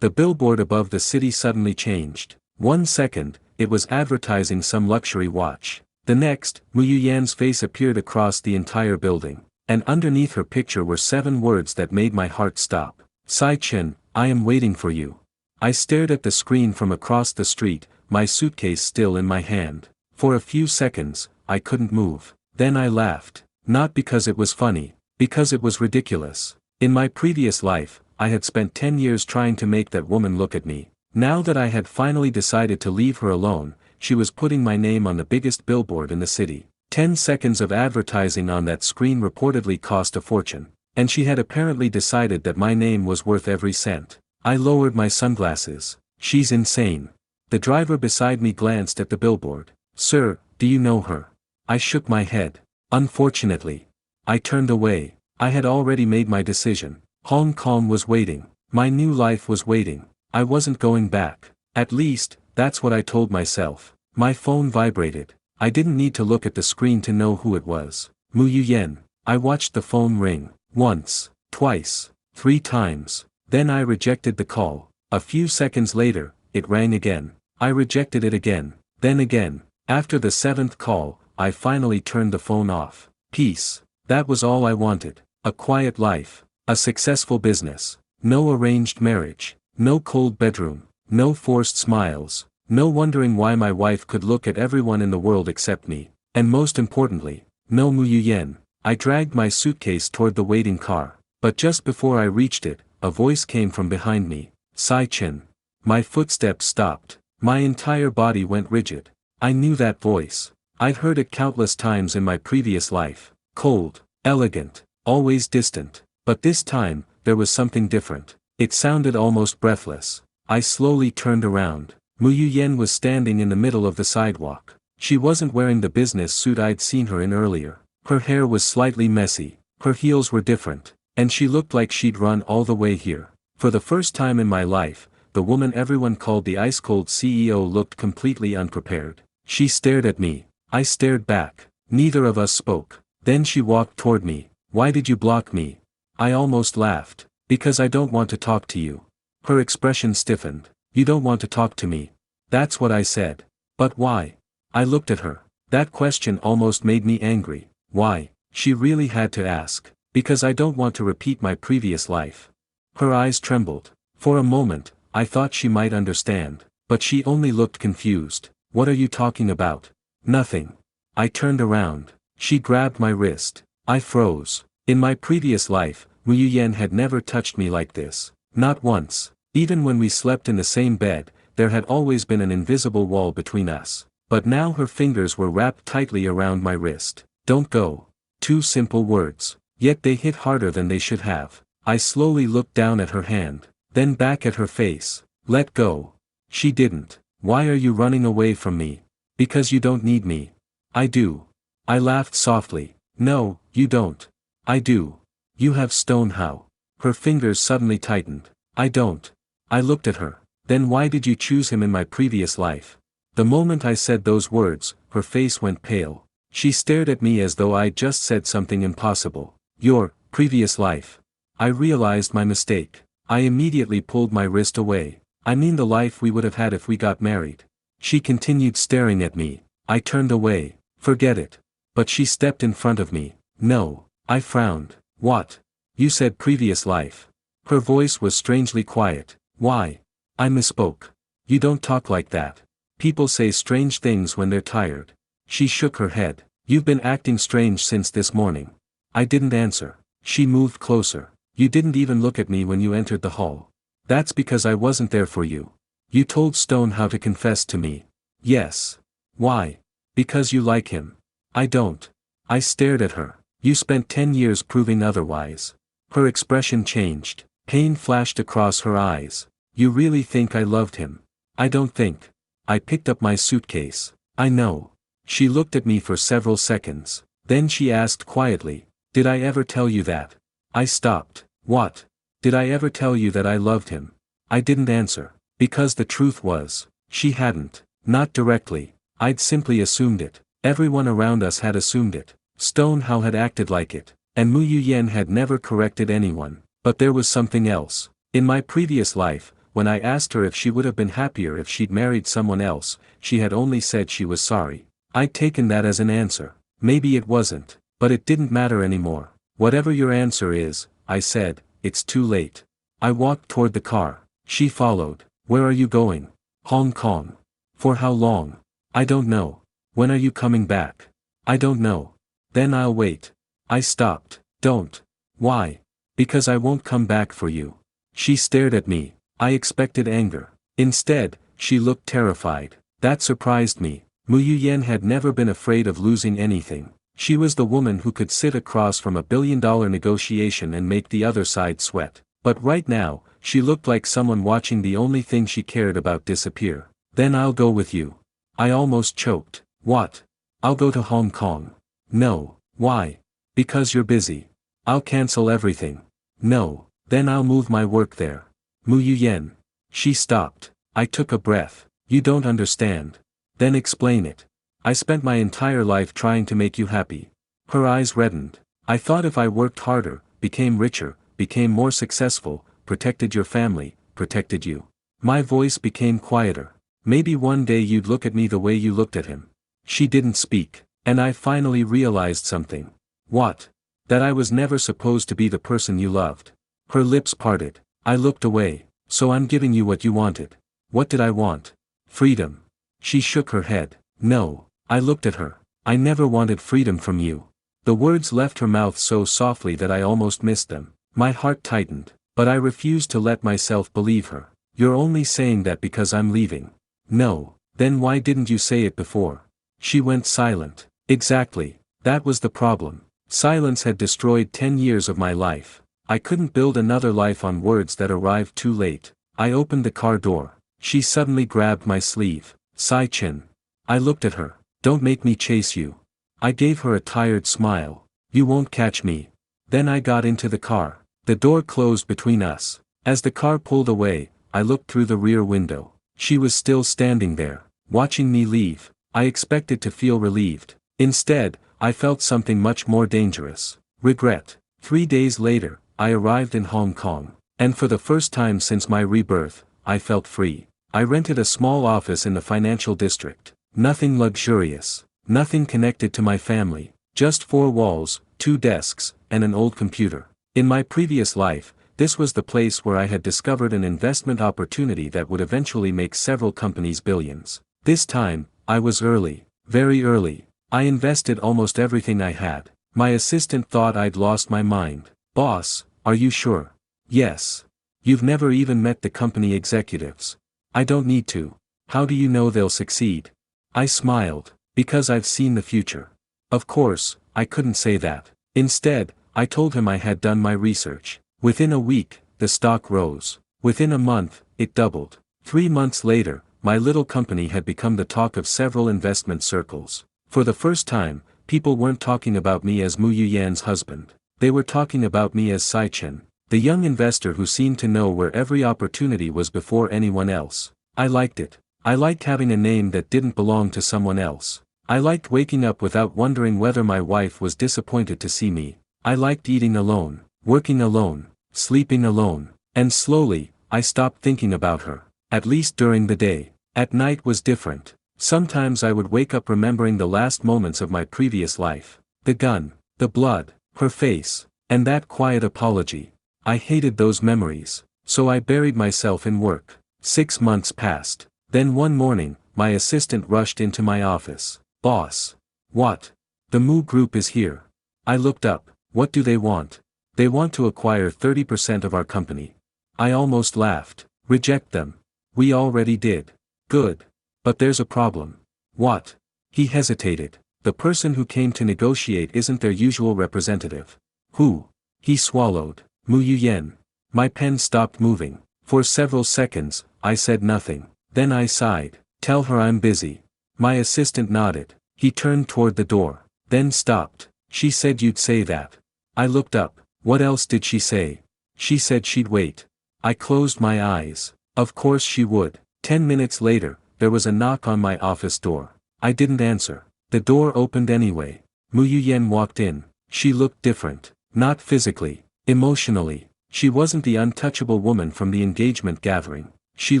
The billboard above the city suddenly changed. 1 second, it was advertising some luxury watch. The next, Mu Yuyan's face appeared across the entire building, and underneath her picture were 7 words that made my heart stop. Sai Chen, I am waiting for you. I stared at the screen from across the street, my suitcase still in my hand. For a few seconds, I couldn't move. Then I laughed. Not because it was funny, because it was ridiculous. In my previous life, I had spent 10 years trying to make that woman look at me. Now that I had finally decided to leave her alone, she was putting my name on the biggest billboard in the city. 10 seconds of advertising on that screen reportedly cost a fortune, and she had apparently decided that my name was worth every cent. I lowered my sunglasses. She's insane. The driver beside me glanced at the billboard. Sir, do you know her? I shook my head. Unfortunately. I turned away. I had already made my decision. Hong Kong was waiting. My new life was waiting. I wasn't going back. At least, that's what I told myself. My phone vibrated. I didn't need to look at the screen to know who it was. Mu Yuyan. I watched the phone ring. Once, twice, 3 times. Then I rejected the call. A few seconds later, it rang again. I rejected it again. Then again. After the 7th call, I finally turned the phone off. Peace. That was all I wanted. A quiet life. A successful business. No arranged marriage. No cold bedroom. No forced smiles. No wondering why my wife could look at everyone in the world except me. And most importantly, no Mu Yuyan. I dragged my suitcase toward the waiting car. But just before I reached it, a voice came from behind me. Sai Chen. My footsteps stopped. My entire body went rigid. I knew that voice. I'd heard it countless times in my previous life. Cold, elegant, always distant. But this time, there was something different. It sounded almost breathless. I slowly turned around. Mu Yuyan was standing in the middle of the sidewalk. She wasn't wearing the business suit I'd seen her in earlier. Her hair was slightly messy. Her heels were different. And she looked like she'd run all the way here. For the first time in my life, the woman everyone called the ice-cold CEO looked completely unprepared. She stared at me. I stared back. Neither of us spoke. Then she walked toward me. Why did you block me? I almost laughed. Because I don't want to talk to you. Her expression stiffened. You don't want to talk to me. That's what I said. But why? I looked at her. That question almost made me angry. Why? She really had to ask. Because I don't want to repeat my previous life. Her eyes trembled. For a moment, I thought she might understand. But she only looked confused. What are you talking about? Nothing. I turned around. She grabbed my wrist. I froze. In my previous life, Mu Yuyan had never touched me like this. Not once. Even when we slept in the same bed, there had always been an invisible wall between us. But now her fingers were wrapped tightly around my wrist. Don't go. 2 simple words. Yet they hit harder than they should have. I slowly looked down at her hand. Then back at her face. Let go. She didn't. Why are you running away from me? Because you don't need me. I do. I laughed softly. No, you don't. I do. You have Stone How. Her fingers suddenly tightened. I don't. I looked at her. Then why did you choose him in my previous life? The moment I said those words, her face went pale. She stared at me as though I'd just said something impossible. Your previous life. I realized my mistake. I immediately pulled my wrist away. I mean the life we would have had if we got married. She continued staring at me. I turned away. Forget it. But she stepped in front of me. No. I frowned. What? You said previous life. Her voice was strangely quiet. Why? I misspoke. You don't talk like that. People say strange things when they're tired. She shook her head. You've been acting strange since this morning. I didn't answer. She moved closer. You didn't even look at me when you entered the hall. That's because I wasn't there for you. You told Stone How to confess to me. Yes. Why? Because you like him. I don't. I stared at her. You spent 10 years proving otherwise. Her expression changed. Pain flashed across her eyes. You really think I loved him? I don't think. I picked up my suitcase. I know. She looked at me for several seconds. Then she asked quietly, did I ever tell you that? I stopped. What? Did I ever tell you that I loved him? I didn't answer. Because the truth was, she hadn't. Not directly. I'd simply assumed it. Everyone around us had assumed it. Stone How had acted like it. And Mu Yuyan had never corrected anyone. But there was something else. In my previous life, when I asked her if she would have been happier if she'd married someone else, she had only said she was sorry. I'd taken that as an answer. Maybe it wasn't, but it didn't matter anymore. Whatever your answer is, I said, it's too late. I walked toward the car. She followed. Where are you going? Hong Kong. For how long? I don't know. When are you coming back? I don't know. Then I'll wait. I stopped. Don't. Why? Because I won't come back for you. She stared at me. I expected anger. Instead, she looked terrified. That surprised me. Mu Yuyan had never been afraid of losing anything. She was the woman who could sit across from a billion-dollar negotiation and make the other side sweat. But right now, she looked like someone watching the only thing she cared about disappear. Then I'll go with you. I almost choked. What? I'll go to Hong Kong. No. Why? Because you're busy. I'll cancel everything. No. Then I'll move my work there. Mu Yuyan. She stopped. I took a breath. You don't understand. Then explain it. I spent my entire life trying to make you happy. Her eyes reddened. I thought if I worked harder, became richer, became more successful, protected your family, protected you. My voice became quieter. Maybe one day you'd look at me the way you looked at him. She didn't speak, and I finally realized something. What? That I was never supposed to be the person you loved. Her lips parted. I looked away. So I'm giving you what you wanted. What did I want? Freedom. She shook her head. No. I looked at her. I never wanted freedom from you. The words left her mouth so softly that I almost missed them. My heart tightened, but I refused to let myself believe her. You're only saying that because I'm leaving. No. Then why didn't you say it before? She went silent. Exactly. That was the problem. Silence had destroyed 10 years of my life. I couldn't build another life on words that arrived too late. I opened the car door. She suddenly grabbed my sleeve. Sai Chen. I looked at her. Don't make me chase you. I gave her a tired smile. You won't catch me. Then I got into the car. The door closed between us. As the car pulled away, I looked through the rear window. She was still standing there, watching me leave. I expected to feel relieved. Instead, I felt something much more dangerous. Regret. 3 days later, I arrived in Hong Kong. And for the first time since my rebirth, I felt free. I rented a small office in the financial district. Nothing luxurious. Nothing connected to my family. Just 4 walls, 2 desks, and an old computer. In my previous life, this was the place where I had discovered an investment opportunity that would eventually make several companies billions. This time, I was early. Very early. I invested almost everything I had. My assistant thought I'd lost my mind. Boss, are you sure? Yes. You've never even met the company executives. I don't need to. How do you know they'll succeed? I smiled. Because I've seen the future. Of course, I couldn't say that. Instead, I told him I had done my research. Within a week, the stock rose. Within a month, it doubled. 3 months later, my little company had become the talk of several investment circles. For the first time, people weren't talking about me as Mu Yuyan's husband. They were talking about me as Sai Chen, the young investor who seemed to know where every opportunity was before anyone else. I liked it. I liked having a name that didn't belong to someone else. I liked waking up without wondering whether my wife was disappointed to see me. I liked eating alone, working alone, sleeping alone. And slowly, I stopped thinking about her. At least during the day. At night was different. Sometimes I would wake up remembering the last moments of my previous life. The gun, the blood, her face, and that quiet apology. I hated those memories, so I buried myself in work. 6 months passed. Then one morning, my assistant rushed into my office. Boss. What? The Mu Group is here. I looked up. What do they want? They want to acquire 30% of our company. I almost laughed. Reject them. We already did. Good. But there's a problem. What? He hesitated. The person who came to negotiate isn't their usual representative. Who? He swallowed. Mu Yuyan. My pen stopped moving. For several seconds, I said nothing. Then I sighed. Tell her I'm busy. My assistant nodded. He turned toward the door. Then stopped. She said you'd say that. I looked up. What else did she say? She said she'd wait. I closed my eyes. Of course she would. 10 minutes later, there was a knock on my office door. I didn't answer. The door opened anyway. Mu Yuyan walked in. She looked different. Not physically. Emotionally. She wasn't the untouchable woman from the engagement gathering. She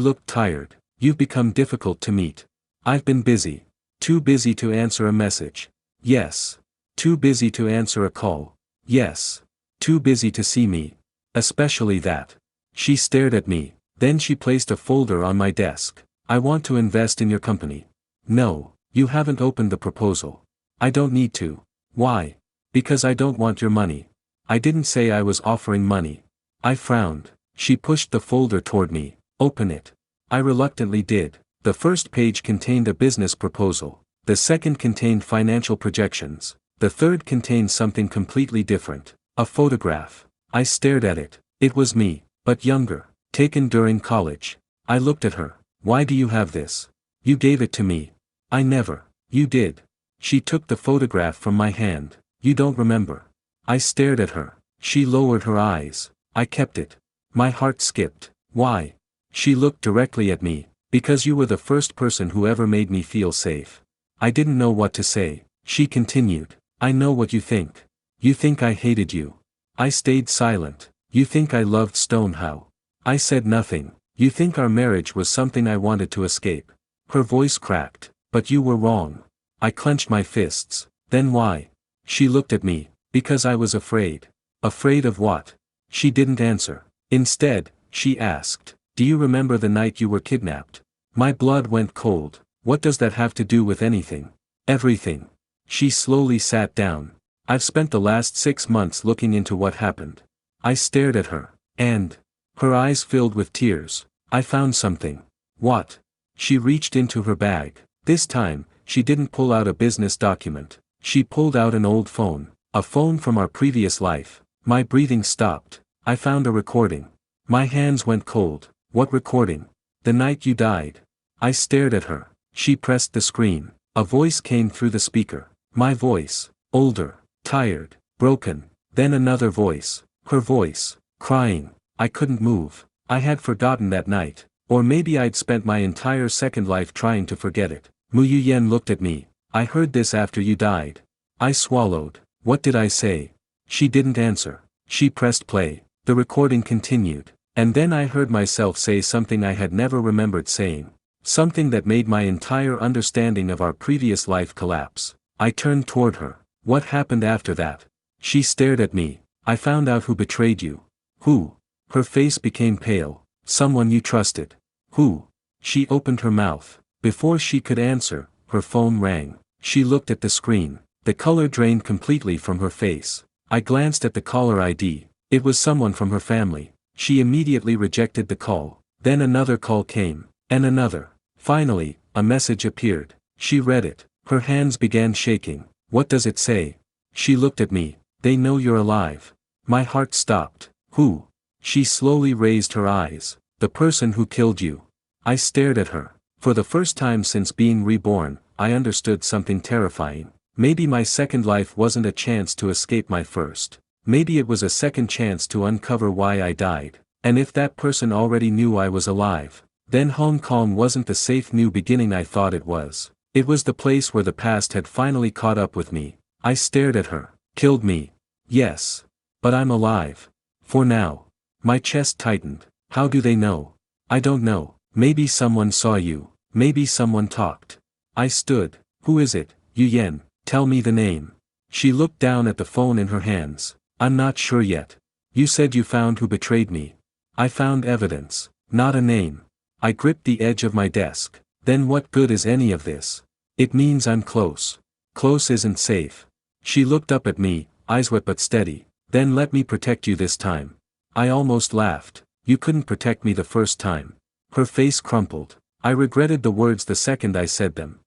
looked tired. You've become difficult to meet. I've been busy. Too busy to answer a message. Yes. Too busy to answer a call. Yes. Too busy to see me. Especially that. She stared at me, then she placed a folder on my desk. I want to invest in your company. No, you haven't opened the proposal. I don't need to. Why? Because I don't want your money. I didn't say I was offering money. I frowned. She pushed the folder toward me. Open it. I reluctantly did. The first page contained a business proposal. The second contained financial projections. The third contained something completely different. A photograph. I stared at it. It was me, but younger, taken during college. I looked at her. Why do you have this? You gave it to me. I never. You did. She took the photograph from my hand. You don't remember. I stared at her. She lowered her eyes. I kept it. My heart skipped. Why? She looked directly at me. Because you were the first person who ever made me feel safe. I didn't know what to say. She continued. I know what you think. You think I hated you. I stayed silent. You think I loved Stonehow. I said nothing. You think our marriage was something I wanted to escape. Her voice cracked. But you were wrong. I clenched my fists. Then why? She looked at me. Because I was afraid. Afraid of what? She didn't answer. Instead, she asked, do you remember the night you were kidnapped? My blood went cold. What does that have to do with anything? Everything. She slowly sat down. I've spent the last 6 months looking into what happened. I stared at her, and her eyes filled with tears. I found something. What? She reached into her bag. This time, she didn't pull out a business document. She pulled out an old phone. A phone from our previous life. My breathing stopped. I found a recording. My hands went cold. What recording? The night you died. I stared at her. She pressed the screen. A voice came through the speaker. My voice. Older. Tired. Broken. Then another voice. Her voice. Crying. I couldn't move. I had forgotten that night. Or maybe I'd spent my entire second life trying to forget it. Mu Yuyan looked at me. I heard this after you died. I swallowed. What did I say? She didn't answer. She pressed play. The recording continued. And then I heard myself say something I had never remembered saying. Something that made my entire understanding of our previous life collapse. I turned toward her. What happened after that? She stared at me. I found out who betrayed you. Who? Her face became pale. Someone you trusted. Who? She opened her mouth. Before she could answer, her phone rang. She looked at the screen. The color drained completely from her face. I glanced at the caller ID. It was someone from her family. She immediately rejected the call. Then another call came. And another. Finally, a message appeared. She read it. Her hands began shaking. What does it say? She looked at me. They know you're alive. My heart stopped. Who? She slowly raised her eyes. The person who killed you. I stared at her. For the first time since being reborn, I understood something terrifying. Maybe my second life wasn't a chance to escape my first. Maybe it was a second chance to uncover why I died. And if that person already knew I was alive, then Hong Kong wasn't the safe new beginning I thought it was. It was the place where the past had finally caught up with me. I stared at her. Killed me. Yes. But I'm alive. For now. My chest tightened. How do they know? I don't know. Maybe someone saw you. Maybe someone talked. I stood. Who is it? Yuyan, tell me the name. She looked down at the phone in her hands. I'm not sure yet. You said you found who betrayed me. I found evidence. Not a name. I gripped the edge of my desk. Then what good is any of this? It means I'm close. Close isn't safe. She looked up at me, eyes wet but steady. Then let me protect you this time. I almost laughed. You couldn't protect me the first time. Her face crumpled. I regretted the words the second I said them.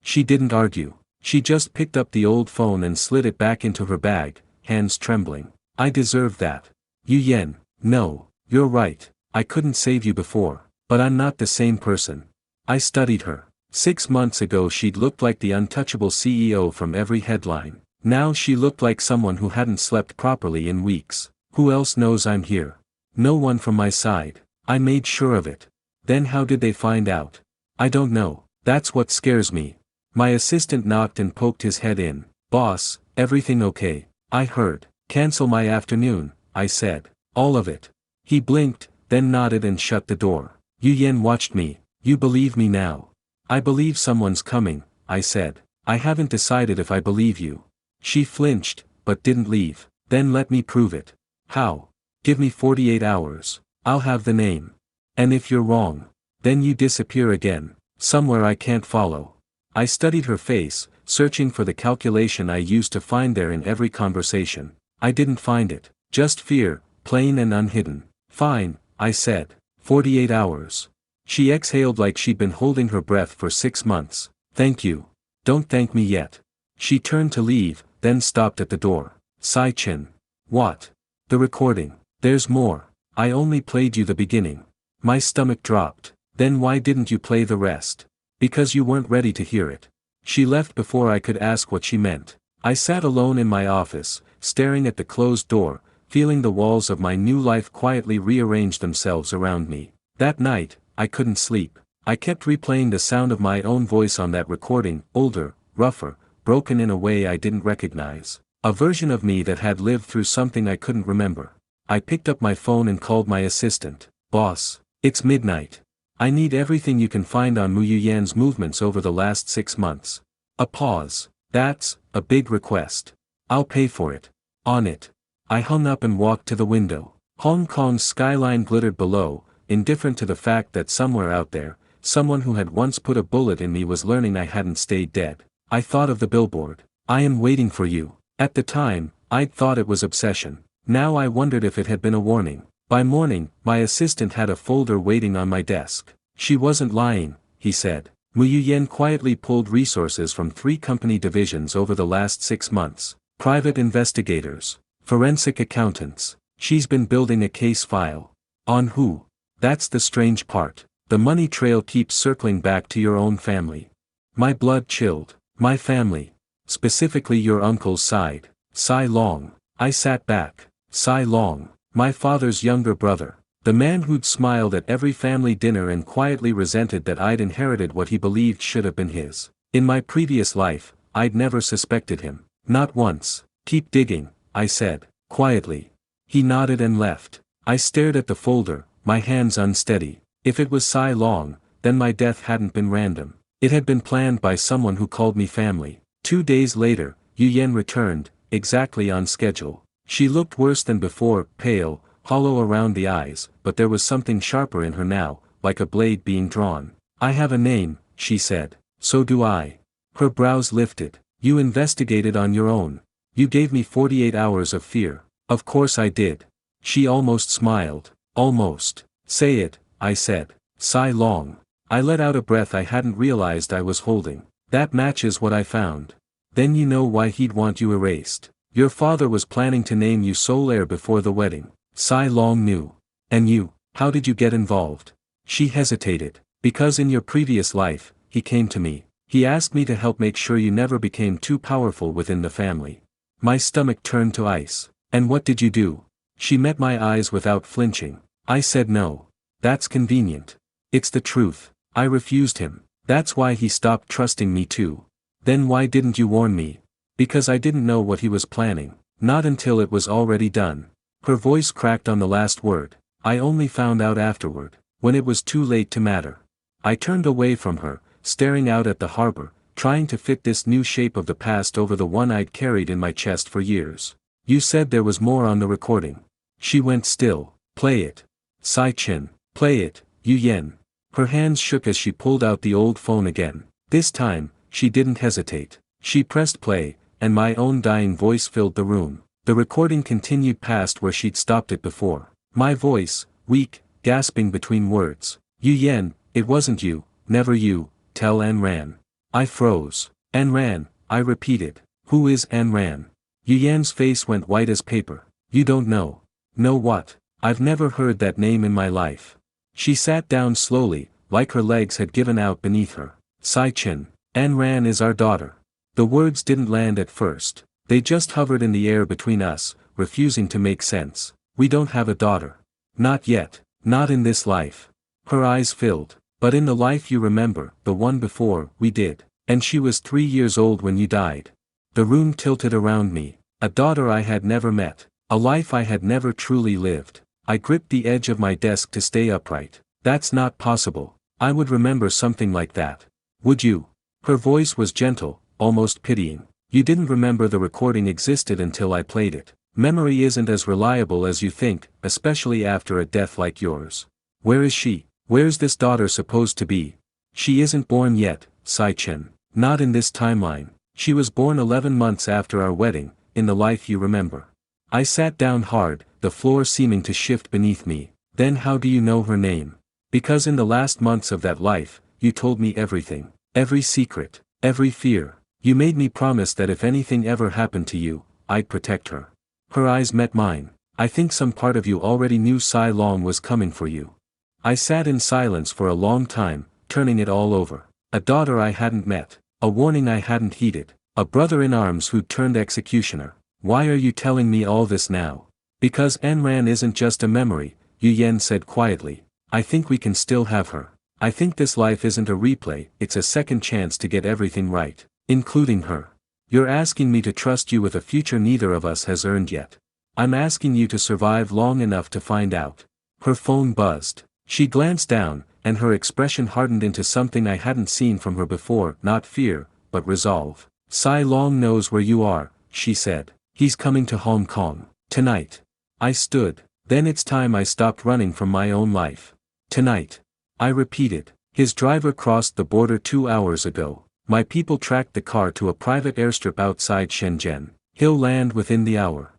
She didn't argue. She just picked up the old phone and slid it back into her bag, hands trembling. I deserved that. Yuyan, no, you're right. I couldn't save you before, but I'm not the same person. I studied her. 6 months ago she'd looked like the untouchable CEO from every headline. Now she looked like someone who hadn't slept properly in weeks. Who else knows I'm here? No one from my side. I made sure of it. Then how did they find out? I don't know. That's what scares me. My assistant knocked and poked his head in. Boss, everything okay? I heard. Cancel my afternoon. I said. All of it. He blinked, then nodded and shut the door. Yu Yan watched me. You believe me now? I believe someone's coming, I said. I haven't decided if I believe you. She flinched, but didn't leave. Then let me prove it. How? Give me 48 hours. I'll have the name. And if you're wrong, then you disappear again, somewhere I can't follow. I studied her face, searching for the calculation I used to find there in every conversation. I didn't find it. Just fear, plain and unhidden. Fine, I said. 48 hours. She exhaled like she'd been holding her breath for 6 months. Thank you. Don't thank me yet. She turned to leave, then stopped at the door. Sai Chen. What? The recording. There's more. I only played you the beginning. My stomach dropped. Then why didn't you play the rest? Because you weren't ready to hear it. She left before I could ask what she meant. I sat alone in my office, staring at the closed door, feeling the walls of my new life quietly rearrange themselves around me. That night, I couldn't sleep. I kept replaying the sound of my own voice on that recording, older, rougher, broken in a way I didn't recognize. A version of me that had lived through something I couldn't remember. I picked up my phone and called my assistant. Boss, it's midnight. I need everything you can find on Mu Yuyan's movements over the last 6 months. A pause. That's a big request. I'll pay for it. On it. I hung up and walked to the window. Hong Kong's skyline glittered below, indifferent to the fact that somewhere out there, someone who had once put a bullet in me was learning I hadn't stayed dead. I thought of the billboard. I am waiting for you. At the time, I'd thought it was obsession. Now I wondered if it had been a warning. By morning, my assistant had a folder waiting on my desk. She wasn't lying, he said. Mu Yuyan quietly pulled resources from 3 company divisions over the last 6 months. Private investigators. Forensic accountants. She's been building a case file. On who? That's the strange part. The money trail keeps circling back to your own family. My blood chilled. My family. Specifically your uncle's side. Sai Long. I sat back. Sai Long. My father's younger brother. The man who'd smiled at every family dinner and quietly resented that I'd inherited what he believed should have been his. In my previous life, I'd never suspected him. Not once. Keep digging, I said, quietly. He nodded and left. I stared at the folder, my hands unsteady. If it was Sai Long, then my death hadn't been random. It had been planned by someone who called me family. 2 days later, Yu Yan returned, exactly on schedule. She looked worse than before, pale, hollow around the eyes, but there was something sharper in her now, like a blade being drawn. I have a name, she said. So do I. Her brows lifted. You investigated on your own. You gave me 48 hours of fear. Of course I did. She almost smiled. Almost. Say it, I said. Sai Long. I let out a breath I hadn't realized I was holding. That matches what I found. Then you know why he'd want you erased. Your father was planning to name you sole heir before the wedding. Sai Long knew. And you, how did you get involved? She hesitated. Because in your previous life, he came to me. He asked me to help make sure you never became too powerful within the family. My stomach turned to ice. And what did you do? She met my eyes without flinching. I said no. That's convenient. It's the truth. I refused him. That's why he stopped trusting me too. Then why didn't you warn me? Because I didn't know what he was planning. Not until it was already done. Her voice cracked on the last word. I only found out afterward, when it was too late to matter. I turned away from her, staring out at the harbor, trying to fit this new shape of the past over the one I'd carried in my chest for years. You said there was more on the recording. She went still. Play it. Sai Chen. Play it, Yu Yan. Her hands shook as she pulled out the old phone again. This time, she didn't hesitate. She pressed play, and my own dying voice filled the room. The recording continued past where she'd stopped it before. My voice, weak, gasping between words. Yu Yan, it wasn't you, never you, tell An Ran. I froze. An Ran, I repeated. Who is An Ran? Yu Yan's face went white as paper. You don't know. Know what? I've never heard that name in my life. She sat down slowly, like her legs had given out beneath her. Sai Chen. An Ran is our daughter. The words didn't land at first. They just hovered in the air between us, refusing to make sense. We don't have a daughter. Not yet. Not in this life. Her eyes filled. But in the life you remember, the one before, we did. And she was 3 years old when you died. The room tilted around me. A daughter I had never met. A life I had never truly lived. I gripped the edge of my desk to stay upright. That's not possible. I would remember something like that. Would you? Her voice was gentle, almost pitying. You didn't remember the recording existed until I played it. Memory isn't as reliable as you think, especially after a death like yours. Where is she? Where's this daughter supposed to be? She isn't born yet, Sai Chen. Not in this timeline. She was born 11 months after our wedding, in the life you remember. I sat down hard, the floor seeming to shift beneath me. Then how do you know her name? Because in the last months of that life, you told me everything. Every secret, every fear. You made me promise that if anything ever happened to you, I'd protect her. Her eyes met mine. I think some part of you already knew Sai Long was coming for you. I sat in silence for a long time, turning it all over. A daughter I hadn't met. A warning I hadn't heeded. A brother in arms who'd turned executioner. Why are you telling me all this now? Because Enran isn't just a memory, Yu Yen said quietly. I think we can still have her. I think this life isn't a replay, it's a second chance to get everything right, including her. You're asking me to trust you with a future neither of us has earned yet. I'm asking you to survive long enough to find out. Her phone buzzed. She glanced down, and her expression hardened into something I hadn't seen from her before, not fear, but resolve. Sai Long knows where you are, she said. He's coming to Hong Kong. Tonight. I stood. Then it's time I stopped running from my own life. Tonight. I repeated. His driver crossed the border 2 hours ago. My people tracked the car to a private airstrip outside Shenzhen. He'll land within the hour.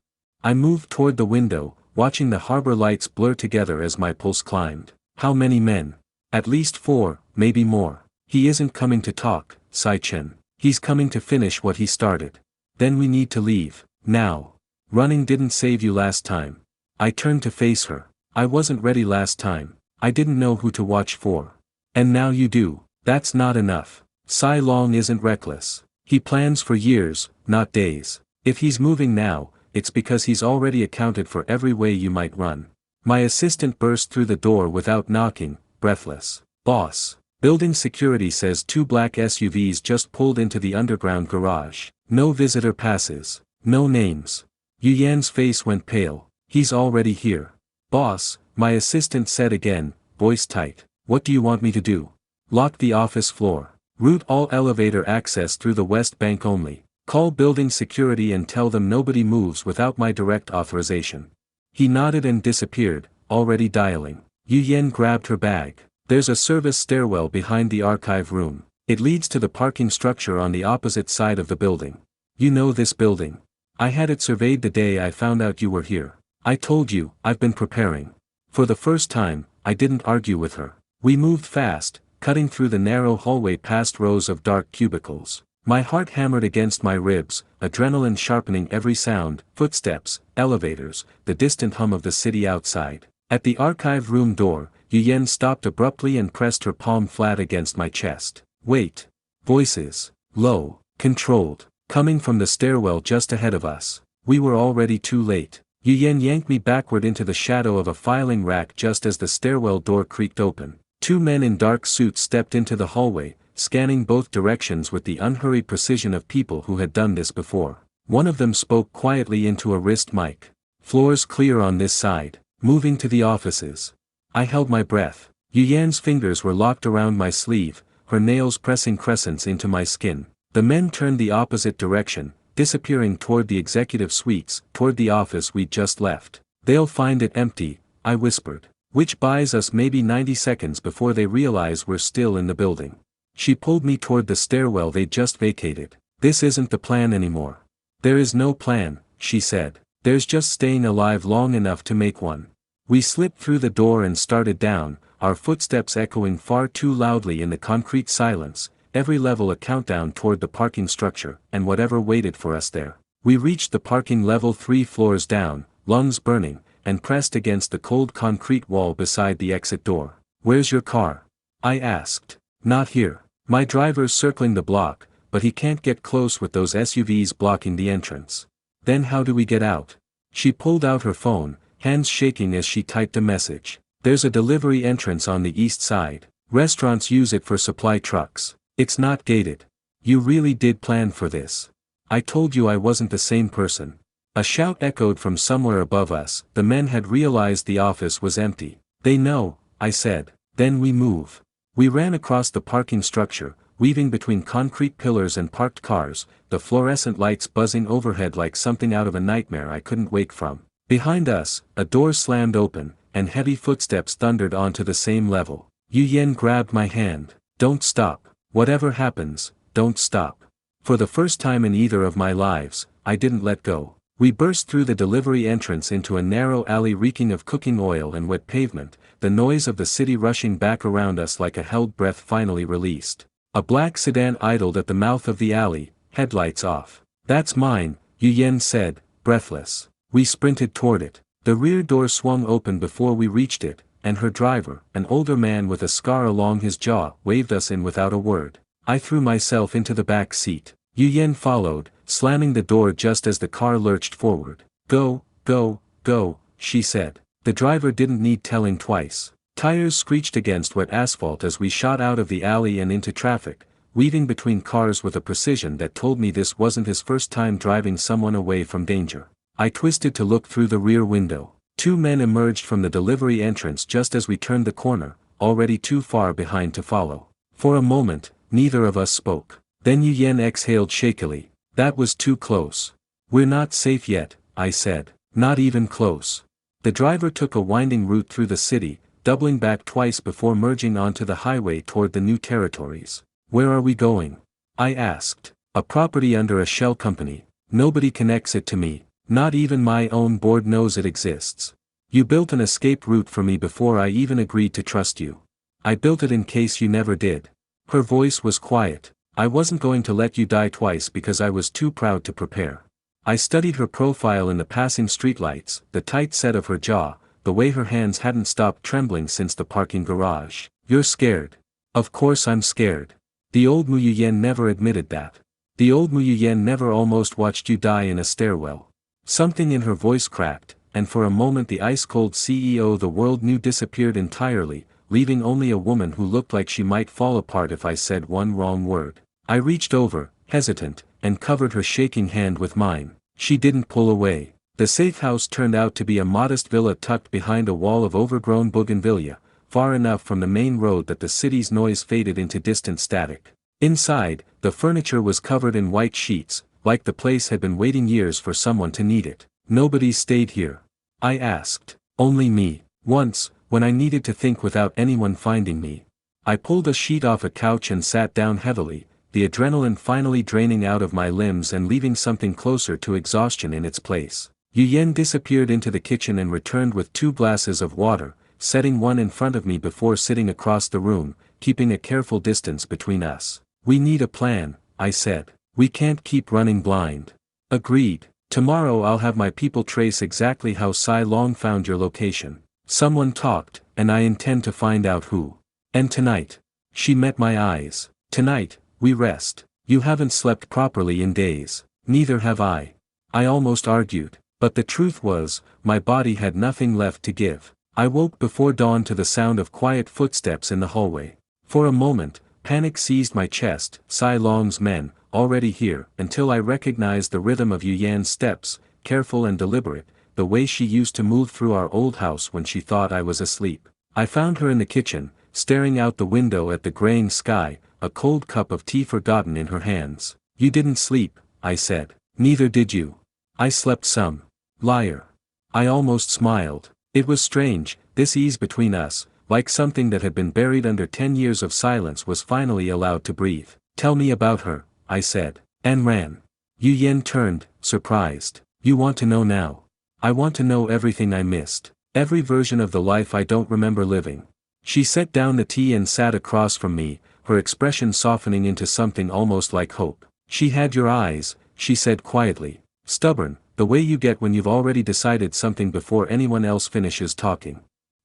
I moved toward the window, watching the harbor lights blur together as my pulse climbed. How many men? At least 4, maybe more. He isn't coming to talk, Sai Chen. He's coming to finish what he started. Then we need to leave, now. Running didn't save you last time. I turned to face her. I wasn't ready last time. I didn't know who to watch for. And now you do. That's not enough. Sai Long isn't reckless. He plans for years, not days. If he's moving now, it's because he's already accounted for every way you might run. My assistant burst through the door without knocking, breathless. Boss. Building security says 2 black SUVs just pulled into the underground garage. No visitor passes. No names. Yu Yan's face went pale. He's already here. Boss, my assistant said again, voice tight. What do you want me to do? Lock the office floor. Route all elevator access through the West Bank only. Call building security and tell them nobody moves without my direct authorization. He nodded and disappeared, already dialing. Yu Yan grabbed her bag. There's a service stairwell behind the archive room. It leads to the parking structure on the opposite side of the building. You know this building. I had it surveyed the day I found out you were here. I told you, I've been preparing. For the first time, I didn't argue with her. We moved fast, cutting through the narrow hallway past rows of dark cubicles. My heart hammered against my ribs, adrenaline sharpening every sound, footsteps, elevators, the distant hum of the city outside. At the archive room door, Yu Yan stopped abruptly and pressed her palm flat against my chest. Wait. Voices. Low, controlled, coming from the stairwell just ahead of us. We were already too late. Yu Yan yanked me backward into the shadow of a filing rack just as the stairwell door creaked open. 2 men in dark suits stepped into the hallway, scanning both directions with the unhurried precision of people who had done this before. One of them spoke quietly into a wrist mic. Floors clear on this side, moving to the offices. I held my breath. Yu Yan's fingers were locked around my sleeve, her nails pressing crescents into my skin. The men turned the opposite direction, disappearing toward the executive suites, toward the office we'd just left. They'll find it empty, I whispered. Which buys us maybe 90 seconds before they realize we're still in the building. She pulled me toward the stairwell they'd just vacated. This isn't the plan anymore. There is no plan, she said. There's just staying alive long enough to make one. We slipped through the door and started down, our footsteps echoing far too loudly in the concrete silence, every level a countdown toward the parking structure and whatever waited for us there. We reached the parking level 3 floors down, lungs burning, and pressed against the cold concrete wall beside the exit door. Where's your car? I asked. Not here. My driver's circling the block, but he can't get close with those SUVs blocking the entrance. Then how do we get out? She pulled out her phone, hands shaking as she typed a message. There's a delivery entrance on the east side. Restaurants use it for supply trucks. It's not gated. You really did plan for this. I told you I wasn't the same person. A shout echoed from somewhere above us. The men had realized the office was empty. They know, I said. Then we move. We ran across the parking structure, weaving between concrete pillars and parked cars, the fluorescent lights buzzing overhead like something out of a nightmare I couldn't wake from. Behind us, a door slammed open, and heavy footsteps thundered onto the same level. Yu Yan grabbed my hand. Don't stop. Whatever happens, don't stop. For the first time in either of my lives, I didn't let go. We burst through the delivery entrance into a narrow alley reeking of cooking oil and wet pavement, the noise of the city rushing back around us like a held breath finally released. A black sedan idled at the mouth of the alley, headlights off. That's mine, Yu Yan said, breathless. We sprinted toward it. The rear door swung open before we reached it, and her driver, an older man with a scar along his jaw, waved us in without a word. I threw myself into the back seat. Yu Yan followed, slamming the door just as the car lurched forward. Go, go, go, she said. The driver didn't need telling twice. Tires screeched against wet asphalt as we shot out of the alley and into traffic, weaving between cars with a precision that told me this wasn't his first time driving someone away from danger. I twisted to look through the rear window. Two men emerged from the delivery entrance just as we turned the corner, already too far behind to follow. For a moment, neither of us spoke. Then Yu Yan exhaled shakily. That was too close. We're not safe yet, I said. Not even close. The driver took a winding route through the city, doubling back twice before merging onto the highway toward the new territories. Where are we going? I asked. A property under a shell company. Nobody connects it to me. Not even my own board knows it exists. You built an escape route for me before I even agreed to trust you. I built it in case you never did. Her voice was quiet. I wasn't going to let you die twice because I was too proud to prepare. I studied her profile in the passing streetlights, the tight set of her jaw, the way her hands hadn't stopped trembling since the parking garage. You're scared. Of course I'm scared. The old Mu Yuyen never admitted that. The old Mu Yuyen never almost watched you die in a stairwell. Something in her voice cracked, and for a moment the ice-cold CEO the world knew disappeared entirely, leaving only a woman who looked like she might fall apart if I said one wrong word. I reached over, hesitant, and covered her shaking hand with mine. She didn't pull away. The safe house turned out to be a modest villa tucked behind a wall of overgrown bougainvillea, far enough from the main road that the city's noise faded into distant static. Inside, the furniture was covered in white sheets, like the place had been waiting years for someone to need it. Nobody stayed here? I asked. Only me. Once, when I needed to think without anyone finding me. I pulled a sheet off a couch and sat down heavily, the adrenaline finally draining out of my limbs and leaving something closer to exhaustion in its place. Yu Yen disappeared into the kitchen and returned with 2 glasses of water, setting one in front of me before sitting across the room, keeping a careful distance between us. We need a plan, I said. We can't keep running blind. Agreed. Tomorrow I'll have my people trace exactly how Sai Long found your location. Someone talked, and I intend to find out who. And tonight. She met my eyes. Tonight, we rest. You haven't slept properly in days. Neither have I. I almost argued, but the truth was, my body had nothing left to give. I woke before dawn to the sound of quiet footsteps in the hallway. For a moment, panic seized my chest. Sai Long's men, already here, until I recognized the rhythm of Yu Yan's steps, careful and deliberate, the way she used to move through our old house when she thought I was asleep. I found her in the kitchen, staring out the window at the graying sky, a cold cup of tea forgotten in her hands. You didn't sleep, I said. Neither did you. I slept some. Liar. I almost smiled. It was strange, this ease between us, like something that had been buried under 10 years of silence was finally allowed to breathe. Tell me about her, I said, and ran. Yu Yen turned, surprised. You want to know now? I want to know everything I missed. Every version of the life I don't remember living. She set down the tea and sat across from me, her expression softening into something almost like hope. She had your eyes, she said quietly. Stubborn, the way you get when you've already decided something before anyone else finishes talking.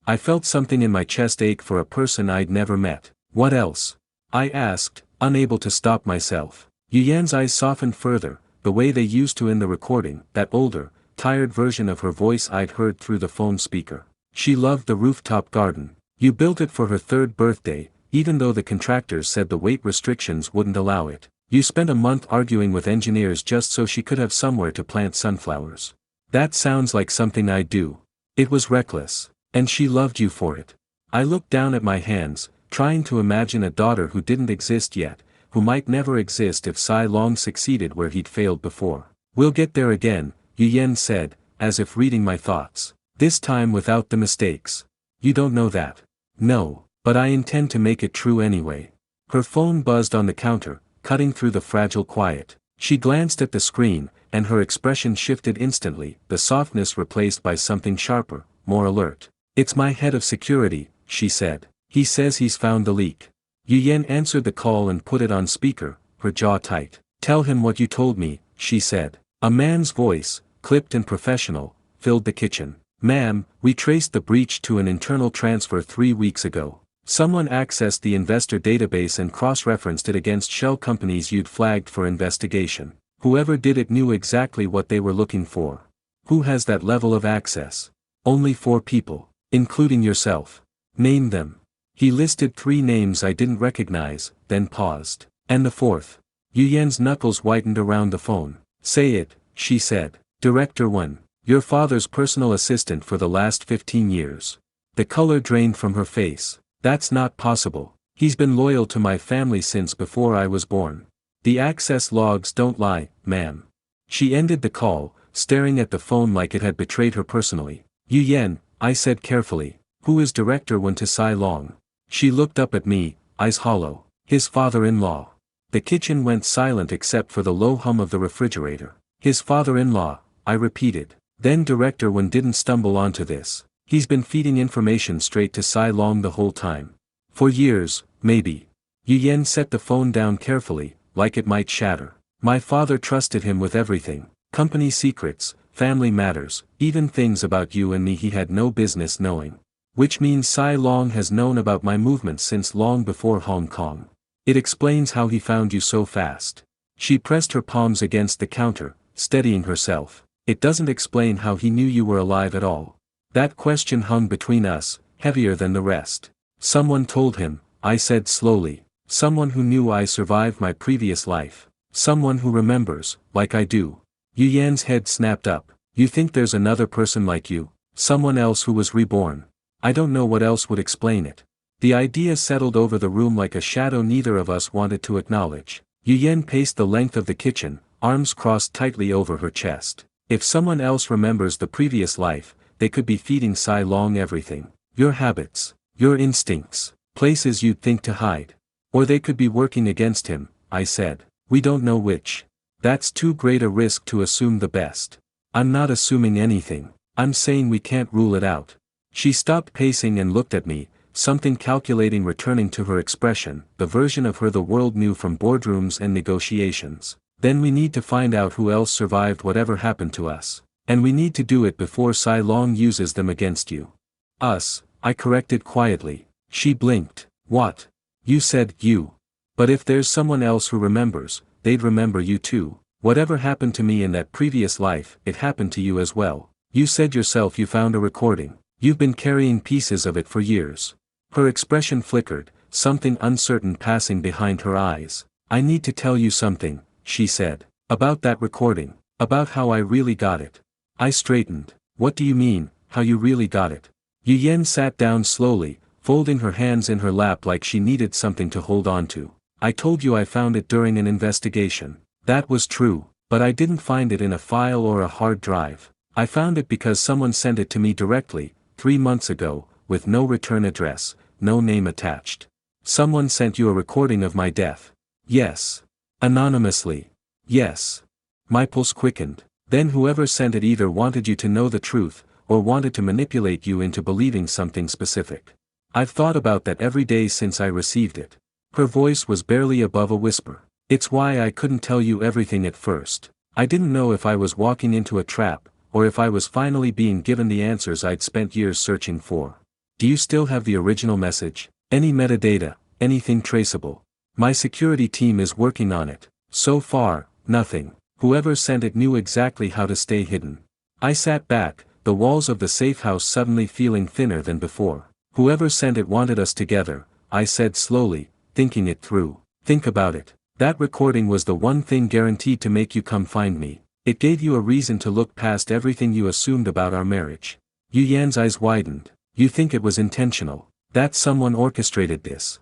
I felt something in my chest ache for a person I'd never met. What else? I asked, unable to stop myself. Yu Yan's eyes softened further, the way they used to in the recording, that older, tired version of her voice I'd heard through the phone speaker. She loved the rooftop garden. You built it for her 3rd birthday, even though the contractors said the weight restrictions wouldn't allow it. You spent a month arguing with engineers just so she could have somewhere to plant sunflowers. That sounds like something I'd do. It was reckless. And she loved you for it. I looked down at my hands, trying to imagine a daughter who didn't exist yet, who might never exist if Sai Long succeeded where he'd failed before. We'll get there again, Yu Yen said, as if reading my thoughts. This time without the mistakes. You don't know that. No, but I intend to make it true anyway. Her phone buzzed on the counter, cutting through the fragile quiet. She glanced at the screen, and her expression shifted instantly, the softness replaced by something sharper, more alert. It's my head of security, she said. He says he's found the leak. Yu Yen answered the call and put it on speaker, her jaw tight. Tell him what you told me, she said. A man's voice, clipped and professional, filled the kitchen. Ma'am, we traced the breach to an internal transfer 3 weeks ago. Someone accessed the investor database and cross-referenced it against shell companies you'd flagged for investigation. Whoever did it knew exactly what they were looking for. Who has that level of access? Only 4 people, including yourself. Name them. He listed 3 names I didn't recognize, then paused. And the 4th. Yu Yen's knuckles whitened around the phone. Say it, she said. Director 1. Your father's personal assistant for the last 15 years. The color drained from her face. That's not possible. He's been loyal to my family since before I was born. The access logs don't lie, ma'am. She ended the call, staring at the phone like it had betrayed her personally. Yu Yen, I said carefully. Who is Director 1 to Sai Long? She looked up at me, eyes hollow. His father-in-law. The kitchen went silent except for the low hum of the refrigerator. His father-in-law, I repeated. Then Director 1 didn't stumble onto this. He's been feeding information straight to Sai Long the whole time. For years, maybe. Yu Yen set the phone down carefully, like it might shatter. My father trusted him with everything. Company secrets, family matters, even things about you and me he had no business knowing. Which means Sai Long has known about my movements since long before Hong Kong. It explains how he found you so fast. She pressed her palms against the counter, steadying herself. It doesn't explain how he knew you were alive at all. That question hung between us, heavier than the rest. Someone told him, I said slowly. Someone who knew I survived my previous life. Someone who remembers, like I do. Yu Yan's head snapped up. You think there's another person like you? Someone else who was reborn? I don't know what else would explain it. The idea settled over the room like a shadow neither of us wanted to acknowledge. Yu Yan paced the length of the kitchen, arms crossed tightly over her chest. If someone else remembers the previous life, they could be feeding Sai Long everything. Your habits, your instincts, places you'd think to hide. Or they could be working against him, I said. We don't know which. That's too great a risk to assume the best. I'm not assuming anything. I'm saying we can't rule it out. She stopped pacing and looked at me, something calculating returning to her expression, the version of her the world knew from boardrooms and negotiations. Then we need to find out who else survived whatever happened to us. And we need to do it before Sai Long uses them against you. Us, I corrected quietly. She blinked. What? You said you. But if there's someone else who remembers, they'd remember you too. Whatever happened to me in that previous life, it happened to you as well. You said yourself you found a recording. You've been carrying pieces of it for years. Her expression flickered, something uncertain passing behind her eyes. I need to tell you something, she said. About that recording. About how I really got it. I straightened. What do you mean, how you really got it? Yu Yen sat down slowly, folding her hands in her lap like she needed something to hold on to. I told you I found it during an investigation. That was true, but I didn't find it in a file or a hard drive. I found it because someone sent it to me directly, 3 months ago, with no return address, no name attached. Someone sent you a recording of my death. Yes. Anonymously. Yes. My pulse quickened. Then whoever sent it either wanted you to know the truth, or wanted to manipulate you into believing something specific. I've thought about that every day since I received it. Her voice was barely above a whisper. It's why I couldn't tell you everything at first. I didn't know if I was walking into a trap, or if I was finally being given the answers I'd spent years searching for. Do you still have the original message? Any metadata, anything traceable? My security team is working on it. So far, nothing. Whoever sent it knew exactly how to stay hidden. I sat back, the walls of the safe house suddenly feeling thinner than before. Whoever sent it wanted us together, I said slowly, thinking it through. Think about it. That recording was the one thing guaranteed to make you come find me. It gave you a reason to look past everything you assumed about our marriage. Yu Yan's eyes widened. You think it was intentional, that someone orchestrated this?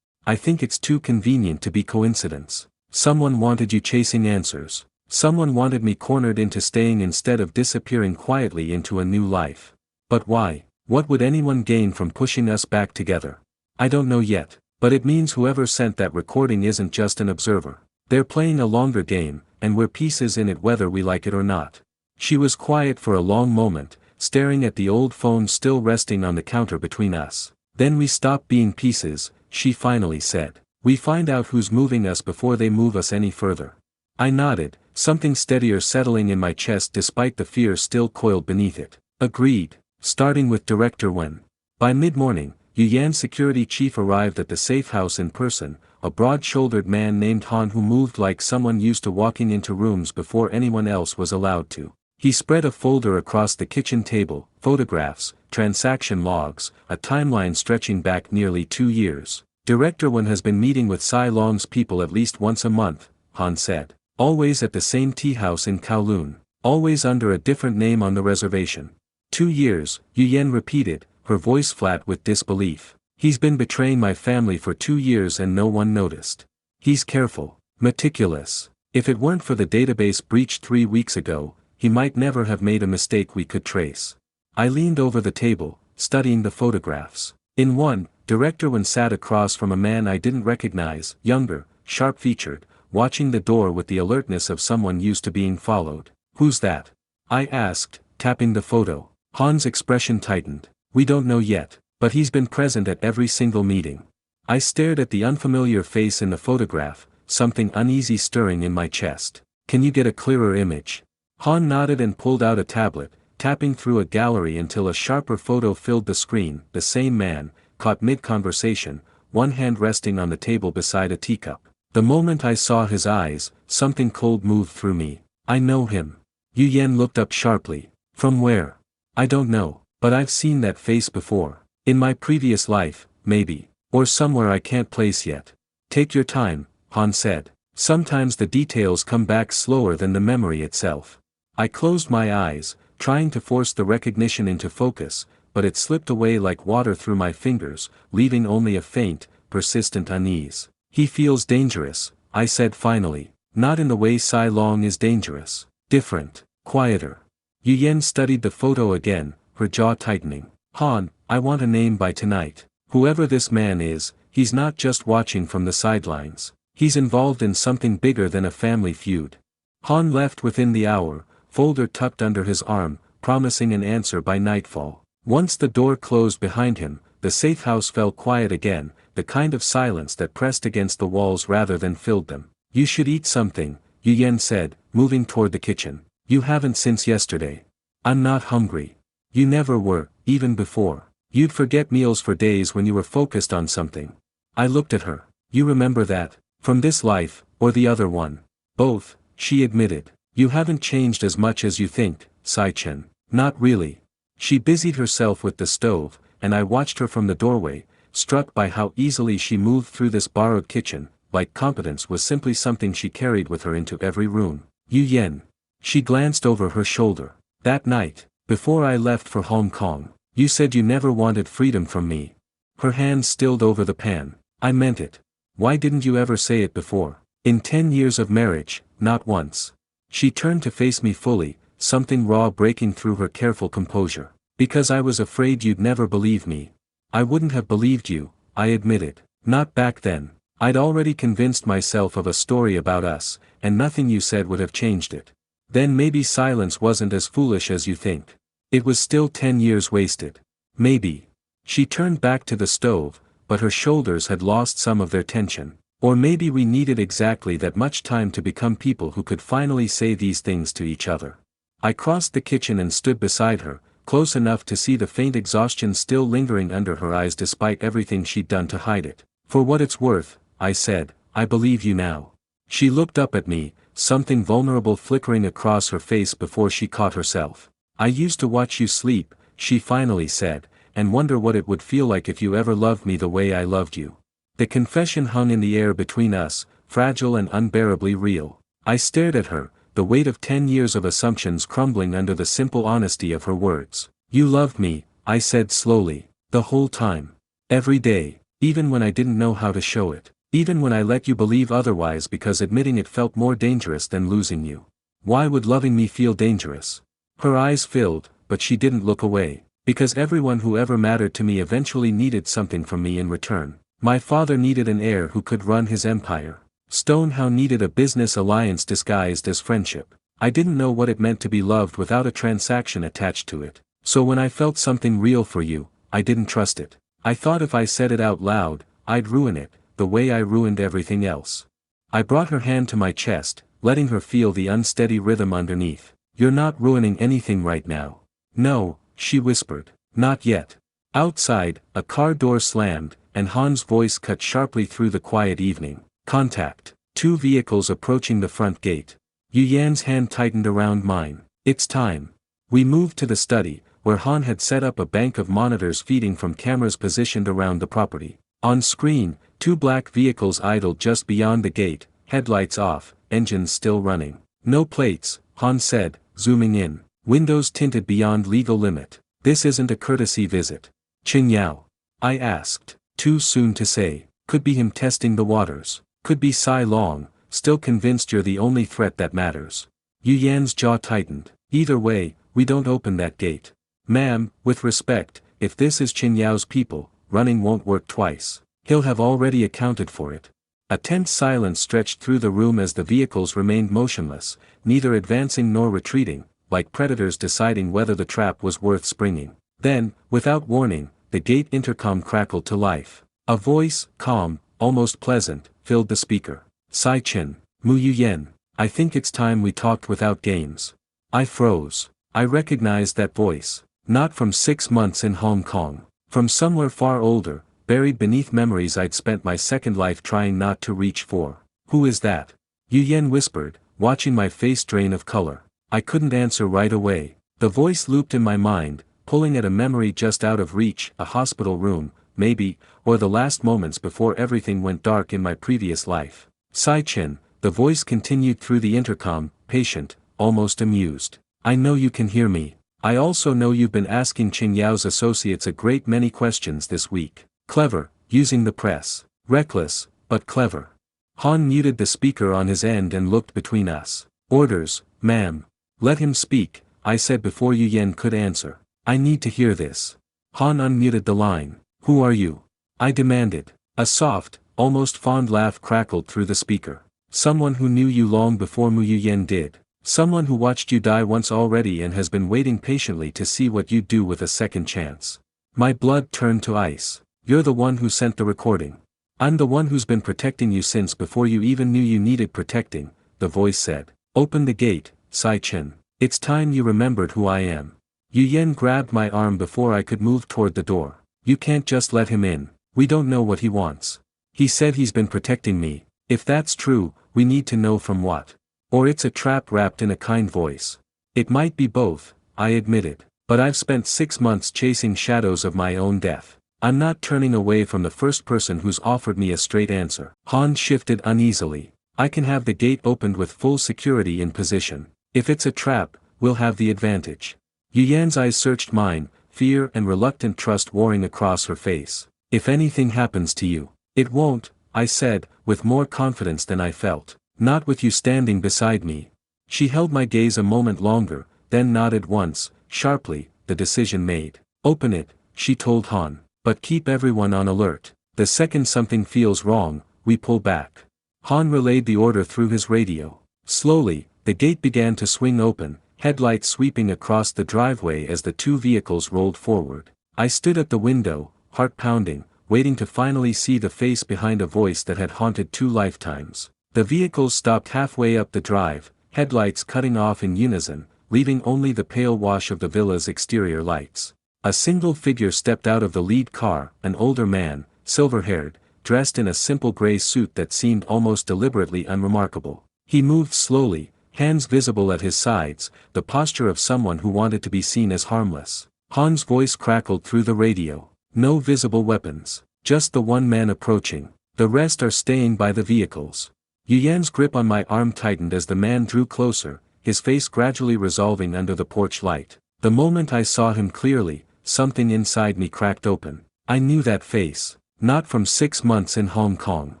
I think it's too convenient to be coincidence. Someone wanted you chasing answers. Someone wanted me cornered into staying instead of disappearing quietly into a new life. But why? What would anyone gain from pushing us back together? I don't know yet, but it means whoever sent that recording isn't just an observer. They're playing a longer game, and we're pieces in it whether we like it or not. She was quiet for a long moment, staring at the old phone still resting on the counter between us. Then we stop being pieces, she finally said. We find out who's moving us before they move us any further. I nodded, something steadier settling in my chest despite the fear still coiled beneath it. Agreed, starting with Director Wen. By mid-morning, Yu Yan's security chief arrived at the safe house in person, a broad-shouldered man named Han who moved like someone used to walking into rooms before anyone else was allowed to. He spread a folder across the kitchen table, photographs, transaction logs, a timeline stretching back nearly 2 years. Director Wen has been meeting with Sai Long's people at least once a month, Han said. Always at the same tea house in Kowloon. Always under a different name on the reservation. 2 years, Yu Yan repeated, her voice flat with disbelief. He's been betraying my family for 2 years and no one noticed. He's careful, meticulous. If it weren't for the database breach 3 weeks ago, he might never have made a mistake we could trace. I leaned over the table, studying the photographs. In one, Director Wen sat across from a man I didn't recognize, younger, sharp-featured, watching the door with the alertness of someone used to being followed. Who's that? I asked, tapping the photo. Han's expression tightened. We don't know yet, but he's been present at every single meeting. I stared at the unfamiliar face in the photograph, something uneasy stirring in my chest. Can you get a clearer image? Han nodded and pulled out a tablet, tapping through a gallery until a sharper photo filled the screen. The same man, caught mid-conversation, one hand resting on the table beside a teacup. The moment I saw his eyes, something cold moved through me. I know him. Yu Yan looked up sharply. From where? I don't know, but I've seen that face before. In my previous life, maybe. Or somewhere I can't place yet. Take your time, Han said. Sometimes the details come back slower than the memory itself. I closed my eyes, trying to force the recognition into focus, but it slipped away like water through my fingers, leaving only a faint, persistent unease. He feels dangerous, I said finally. Not in the way Sai Long is dangerous. Different, quieter. Yu Yan studied the photo again, her jaw tightening. Han, I want a name by tonight. Whoever this man is, he's not just watching from the sidelines. He's involved in something bigger than a family feud. Han left within the hour, folder tucked under his arm, promising an answer by nightfall. Once the door closed behind him, the safe house fell quiet again, the kind of silence that pressed against the walls rather than filled them. You should eat something, Yu Yan said, moving toward the kitchen. You haven't since yesterday. I'm not hungry. You never were, even before. You'd forget meals for days when you were focused on something. I looked at her. You remember that? From this life, or the other one? Both, she admitted. You haven't changed as much as you think, Sai Chen. Not really. She busied herself with the stove, and I watched her from the doorway, struck by how easily she moved through this borrowed kitchen, like competence was simply something she carried with her into every room. Yu Yan. She glanced over her shoulder. That night, before I left for Hong Kong, you said you never wanted freedom from me. Her hand stilled over the pan. I meant it. Why didn't you ever say it before? In 10 years of marriage, not once. She turned to face me fully, something raw breaking through her careful composure. Because I was afraid you'd never believe me. I wouldn't have believed you, I admitted. Not back then. I'd already convinced myself of a story about us, and nothing you said would have changed it. Then maybe silence wasn't as foolish as you think. It was still 10 years wasted. Maybe. She turned back to the stove, but her shoulders had lost some of their tension. Or maybe we needed exactly that much time to become people who could finally say these things to each other. I crossed the kitchen and stood beside her, close enough to see the faint exhaustion still lingering under her eyes despite everything she'd done to hide it. For what it's worth, I said, I believe you now. She looked up at me, something vulnerable flickering across her face before she caught herself. I used to watch you sleep, she finally said, and wonder what it would feel like if you ever loved me the way I loved you. The confession hung in the air between us, fragile and unbearably real. I stared at her, the weight of 10 years of assumptions crumbling under the simple honesty of her words. You loved me, I said slowly, the whole time. Every day, even when I didn't know how to show it. Even when I let you believe otherwise because admitting it felt more dangerous than losing you. Why would loving me feel dangerous? Her eyes filled, but she didn't look away. Because everyone who ever mattered to me eventually needed something from me in return. My father needed an heir who could run his empire. Stonehow needed a business alliance disguised as friendship. I didn't know what it meant to be loved without a transaction attached to it. So when I felt something real for you, I didn't trust it. I thought if I said it out loud, I'd ruin it, the way I ruined everything else. I brought her hand to my chest, letting her feel the unsteady rhythm underneath. You're not ruining anything right now. No, she whispered. Not yet. Outside, a car door slammed, and Han's voice cut sharply through the quiet evening. Contact. 2 vehicles approaching the front gate. Yu Yan's hand tightened around mine. It's time. We moved to the study, where Han had set up a bank of monitors feeding from cameras positioned around the property. On screen, 2 black vehicles idled just beyond the gate, headlights off, engines still running. No plates, Han said, zooming in. Windows tinted beyond legal limit. This isn't a courtesy visit. Qing Yao. I asked. Too soon to say. Could be him testing the waters. Could be Sai Long, still convinced you're the only threat that matters. Yu Yan's jaw tightened. Either way, we don't open that gate. Ma'am, with respect, if this is Qing Yao's people, running won't work twice. He'll have already accounted for it. A tense silence stretched through the room as the vehicles remained motionless, neither advancing nor retreating, like predators deciding whether the trap was worth springing. Then, without warning, the gate intercom crackled to life. A voice, calm, almost pleasant, filled the speaker. Sai Chen, Mu Yuyan, I think it's time we talked without games. I froze. I recognized that voice. Not from 6 months in Hong Kong. From somewhere far older, buried beneath memories I'd spent my second life trying not to reach for. Who is that? Yu Yan whispered, watching my face drain of color. I couldn't answer right away. The voice looped in my mind, pulling at a memory just out of reach, a hospital room, maybe, or the last moments before everything went dark in my previous life. Sai Chen, the voice continued through the intercom, patient, almost amused. I know you can hear me. I also know you've been asking Qing Yao's associates a great many questions this week. Clever, using the press. Reckless, but clever. Han muted the speaker on his end and looked between us. Orders, ma'am. Let him speak, I said before Yu Yan could answer. I need to hear this. Han unmuted the line. Who are you? I demanded. A soft, almost fond laugh crackled through the speaker. Someone who knew you long before Mu Yuyan did. Someone who watched you die once already and has been waiting patiently to see what you'd do with a second chance. My blood turned to ice. You're the one who sent the recording. I'm the one who's been protecting you since before you even knew you needed protecting, the voice said. Open the gate, Sai Chen. It's time you remembered who I am. Yu Yan grabbed my arm before I could move toward the door. You can't just let him in. We don't know what he wants. He said he's been protecting me. If that's true, we need to know from what. Or it's a trap wrapped in a kind voice. It might be both, I admitted. But I've spent 6 months chasing shadows of my own death. I'm not turning away from the first person who's offered me a straight answer. Han shifted uneasily. I can have the gate opened with full security in position. If it's a trap, we'll have the advantage. Yu Yan's eyes searched mine, fear and reluctant trust warring across her face. If anything happens to you, it won't, I said, with more confidence than I felt. Not with you standing beside me. She held my gaze a moment longer, then nodded once, sharply, the decision made. Open it, she told Han, but keep everyone on alert. The second something feels wrong, we pull back. Han relayed the order through his radio. Slowly, the gate began to swing open, headlights sweeping across the driveway as the 2 vehicles rolled forward. I stood at the window, heart pounding, waiting to finally see the face behind a voice that had haunted 2 lifetimes. The vehicles stopped halfway up the drive, headlights cutting off in unison, leaving only the pale wash of the villa's exterior lights. A single figure stepped out of the lead car, an older man, silver-haired, dressed in a simple gray suit that seemed almost deliberately unremarkable. He moved slowly, hands visible at his sides, the posture of someone who wanted to be seen as harmless. Han's voice crackled through the radio. No visible weapons, just the one man approaching. The rest are staying by the vehicles. Yu Yan's grip on my arm tightened as the man drew closer, his face gradually resolving under the porch light. The moment I saw him clearly, something inside me cracked open. I knew that face. Not from 6 months in Hong Kong.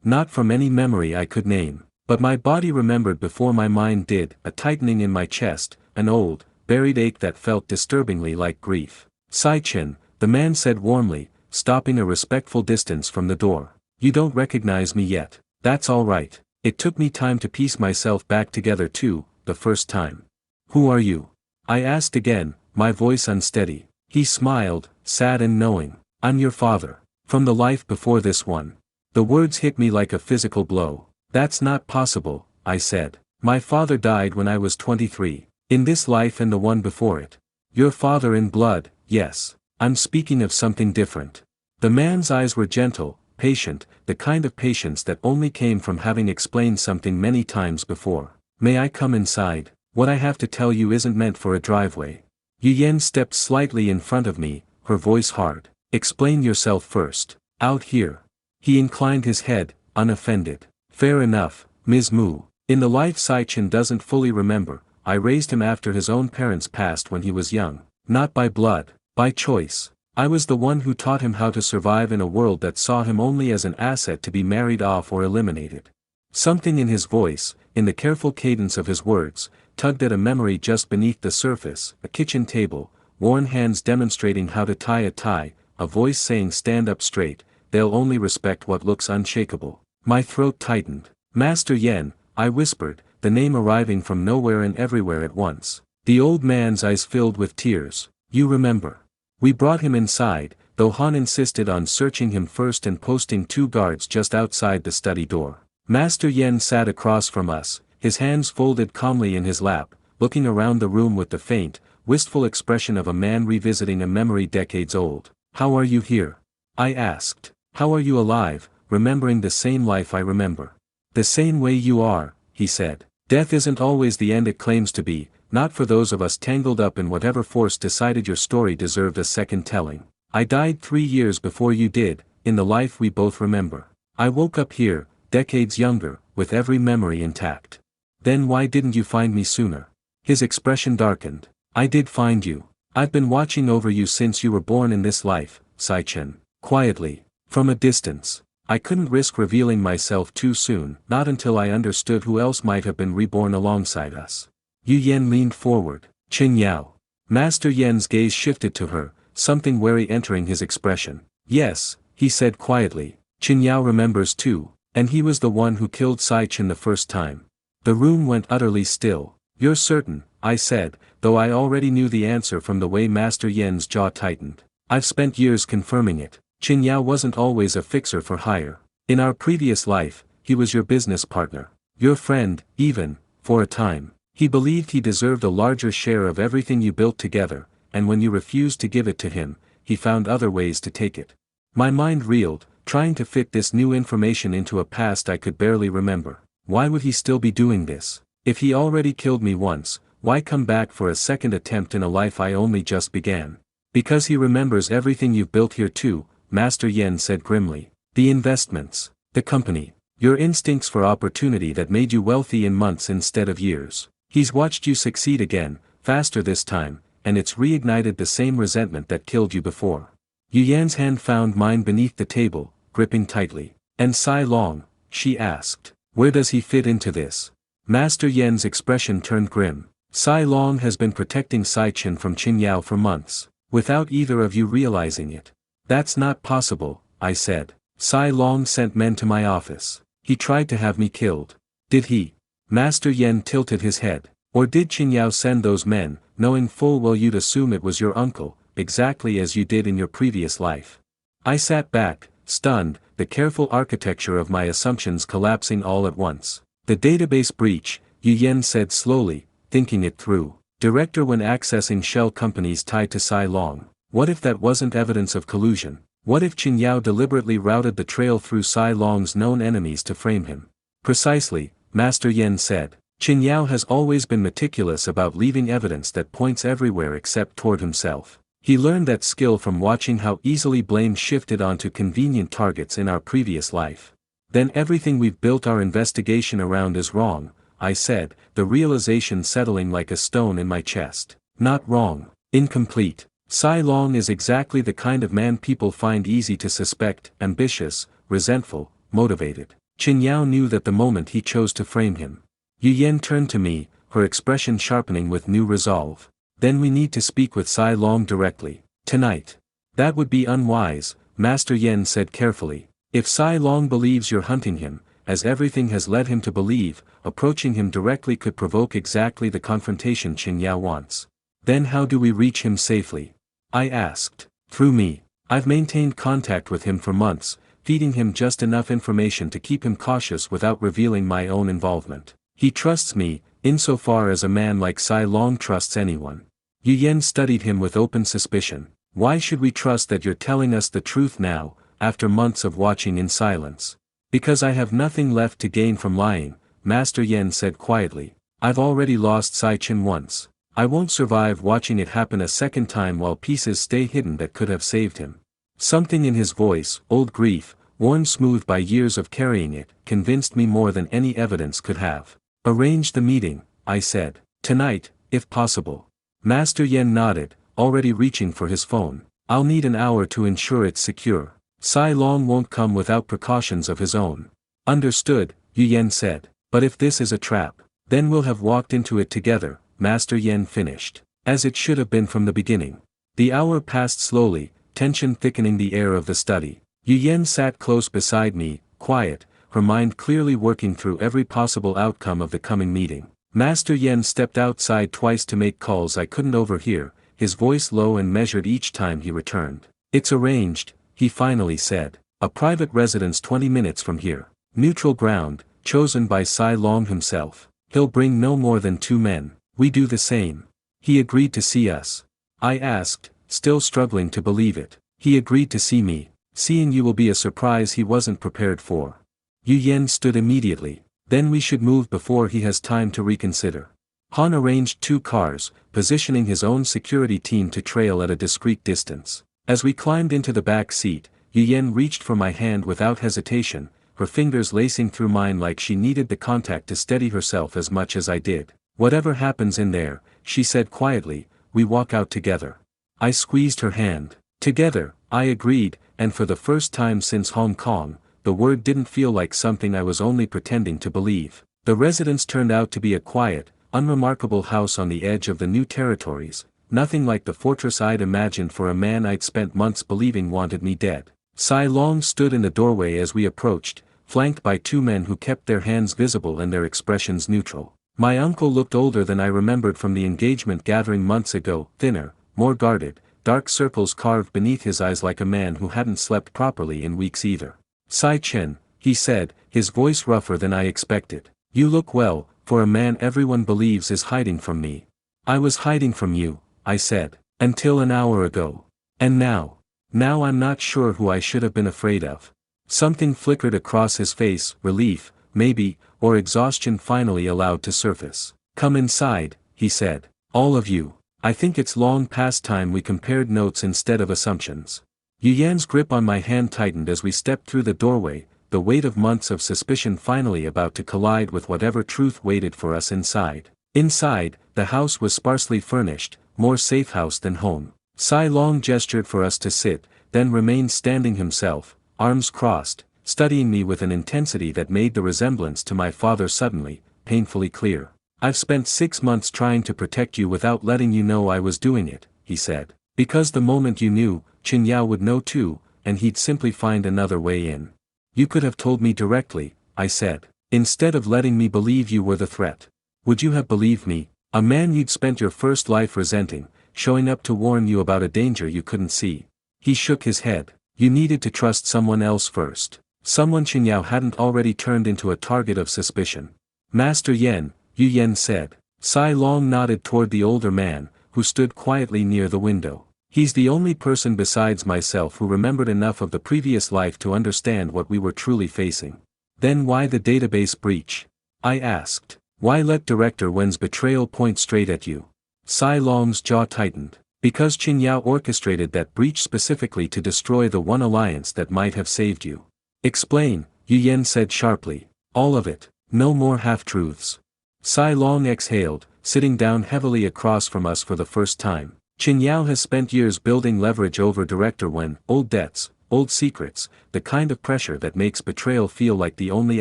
Not from any memory I could name. But my body remembered before my mind did, a tightening in my chest, an old, buried ache that felt disturbingly like grief. Sai Chen, the man said warmly, stopping a respectful distance from the door. You don't recognize me yet. That's all right. It took me time to piece myself back together too, the first time. Who are you? I asked again, my voice unsteady. He smiled, sad and knowing. I'm your father. From the life before this one. The words hit me like a physical blow. That's not possible, I said. My father died when I was 23. In this life and the one before it. Your father in blood, yes. I'm speaking of something different. The man's eyes were gentle, patient, the kind of patience that only came from having explained something many times before. May I come inside? What I have to tell you isn't meant for a driveway. Yu Yan stepped slightly in front of me, her voice hard. Explain yourself first. Out here. He inclined his head, unoffended. Fair enough, Ms. Mu. In the life Sai Chen doesn't fully remember, I raised him after his own parents passed when he was young. Not by blood, by choice. I was the one who taught him how to survive in a world that saw him only as an asset to be married off or eliminated. Something in his voice, in the careful cadence of his words, tugged at a memory just beneath the surface, a kitchen table, worn hands demonstrating how to tie a tie, a voice saying stand up straight, they'll only respect what looks unshakable. My throat tightened. Master Yen, I whispered, the name arriving from nowhere and everywhere at once. The old man's eyes filled with tears. You remember. We brought him inside, though Han insisted on searching him first and posting 2 guards just outside the study door. Master Yen sat across from us, his hands folded calmly in his lap, looking around the room with the faint, wistful expression of a man revisiting a memory decades old. How are you here? I asked. How are you alive, remembering the same life I remember? The same way you are, he said. Death isn't always the end it claims to be, not for those of us tangled up in whatever force decided your story deserved a second telling. I died 3 years before you did, in the life we both remember. I woke up here, decades younger, with every memory intact. Then why didn't you find me sooner? His expression darkened. I did find you. I've been watching over you since you were born in this life, Sai Chen. Quietly, from a distance. I couldn't risk revealing myself too soon, not until I understood who else might have been reborn alongside us. Yu Yan leaned forward. Qin Yao. Master Yen's gaze shifted to her, something wary entering his expression. Yes, he said quietly. Qin Yao remembers too, and he was the one who killed Sai Chen the first time. The room went utterly still. You're certain, I said, though I already knew the answer from the way Master Yen's jaw tightened. I've spent years confirming it. Qin Yao wasn't always a fixer for hire. In our previous life, he was your business partner. Your friend, even, for a time. He believed he deserved a larger share of everything you built together, and when you refused to give it to him, he found other ways to take it. My mind reeled, trying to fit this new information into a past I could barely remember. Why would he still be doing this? If he already killed me once, why come back for a second attempt in a life I only just began? Because he remembers everything you've built here too, Master Yen said grimly. The investments, the company, your instincts for opportunity that made you wealthy in months instead of years. He's watched you succeed again, faster this time, and it's reignited the same resentment that killed you before. Yu Yan's hand found mine beneath the table, gripping tightly. And Sai Long, she asked. Where does he fit into this? Master Yen's expression turned grim. Sai Long has been protecting Sai Chen from Qin Yao for months, without either of you realizing it. That's not possible, I said. Sai Long sent men to my office. He tried to have me killed. Did he? Master Yen tilted his head. Or did Qin Yao send those men, knowing full well you'd assume it was your uncle, exactly as you did in your previous life? I sat back, stunned, the careful architecture of my assumptions collapsing all at once. The database breach, Yu Yan said slowly, thinking it through. Director when accessing shell companies tied to Sai Long. What if that wasn't evidence of collusion? What if Qin Yao deliberately routed the trail through Sai Long's known enemies to frame him? Precisely, Master Yen said. Qin Yao has always been meticulous about leaving evidence that points everywhere except toward himself. He learned that skill from watching how easily blame shifted onto convenient targets in our previous life. Then everything we've built our investigation around is wrong, I said, the realization settling like a stone in my chest. Not wrong, incomplete. Sai Long is exactly the kind of man people find easy to suspect, ambitious, resentful, motivated. Qin Yao knew that the moment he chose to frame him. Yu Yan turned to me, her expression sharpening with new resolve. Then we need to speak with Sai Long directly, tonight. That would be unwise, Master Yen said carefully. If Sai Long believes you're hunting him, as everything has led him to believe, approaching him directly could provoke exactly the confrontation Qin Yao wants. Then how do we reach him safely? I asked. Through me. I've maintained contact with him for months, feeding him just enough information to keep him cautious without revealing my own involvement. He trusts me, insofar as a man like Sai Long trusts anyone. Yu Yan studied him with open suspicion. Why should we trust that you're telling us the truth now, after months of watching in silence? Because I have nothing left to gain from lying, Master Yen said quietly. I've already lost Sai Chen once. I won't survive watching it happen a second time while pieces stay hidden that could have saved him. Something in his voice, old grief, worn smooth by years of carrying it, convinced me more than any evidence could have. Arrange the meeting, I said. Tonight, if possible. Master Yen nodded, already reaching for his phone. I'll need an hour to ensure it's secure. Sai Long won't come without precautions of his own. Understood, Yu Yan said. But if this is a trap, then we'll have walked into it together, Master Yen finished. As it should have been from the beginning. The hour passed slowly, tension thickening the air of the study. Yu Yan sat close beside me, quiet, her mind clearly working through every possible outcome of the coming meeting. Master Yen stepped outside twice to make calls I couldn't overhear, his voice low and measured each time he returned. It's arranged, he finally said. A private residence 20 minutes from here. Neutral ground, chosen by Sai Long himself. He'll bring no more than 2 men. We do the same. He agreed to see us. I asked, still struggling to believe it. He agreed to see me. Seeing you will be a surprise he wasn't prepared for. Yu Yan stood immediately. Then we should move before he has time to reconsider. Han arranged 2 cars, positioning his own security team to trail at a discreet distance. As we climbed into the back seat, Yu Yan reached for my hand without hesitation, her fingers lacing through mine like she needed the contact to steady herself as much as I did. Whatever happens in there, she said quietly, we walk out together. I squeezed her hand. Together, I agreed, and for the first time since Hong Kong, the word didn't feel like something I was only pretending to believe. The residence turned out to be a quiet, unremarkable house on the edge of the new territories, nothing like the fortress I'd imagined for a man I'd spent months believing wanted me dead. Sai Long stood in the doorway as we approached, flanked by 2 men who kept their hands visible and their expressions neutral. My uncle looked older than I remembered from the engagement gathering months ago, thinner, more guarded, dark circles carved beneath his eyes like a man who hadn't slept properly in weeks either. Sai Chen, he said, his voice rougher than I expected. You look well, for a man everyone believes is hiding from me. I was hiding from you, I said, until an hour ago. And now? Now I'm not sure who I should have been afraid of. Something flickered across his face, relief, maybe, or exhaustion finally allowed to surface. Come inside, he said. All of you. I think it's long past time we compared notes instead of assumptions. Yu Yan's grip on my hand tightened as we stepped through the doorway, the weight of months of suspicion finally about to collide with whatever truth waited for us inside. Inside, the house was sparsely furnished, more safe house than home. Sai Long gestured for us to sit, then remained standing himself, arms crossed, studying me with an intensity that made the resemblance to my father suddenly, painfully clear. I've spent 6 months trying to protect you without letting you know I was doing it, he said. Because the moment you knew, Qin Yao would know too, and he'd simply find another way in. You could have told me directly, I said. Instead of letting me believe you were the threat. Would you have believed me, a man you'd spent your first life resenting, showing up to warn you about a danger you couldn't see? He shook his head. You needed to trust someone else first. Someone Qin Yao hadn't already turned into a target of suspicion. Master Yen, Yu Yan said. Sai Long nodded toward the older man, who stood quietly near the window. He's the only person besides myself who remembered enough of the previous life to understand what we were truly facing. Then why the database breach? I asked. Why let Director Wen's betrayal point straight at you? Sai Long's jaw tightened. Because Qin Yao orchestrated that breach specifically to destroy the one alliance that might have saved you. Explain, Yu Yan said sharply. All of it. No more half-truths. Sai Long exhaled, sitting down heavily across from us for the first time. Qin Yao has spent years building leverage over Director Wen, old debts, old secrets, the kind of pressure that makes betrayal feel like the only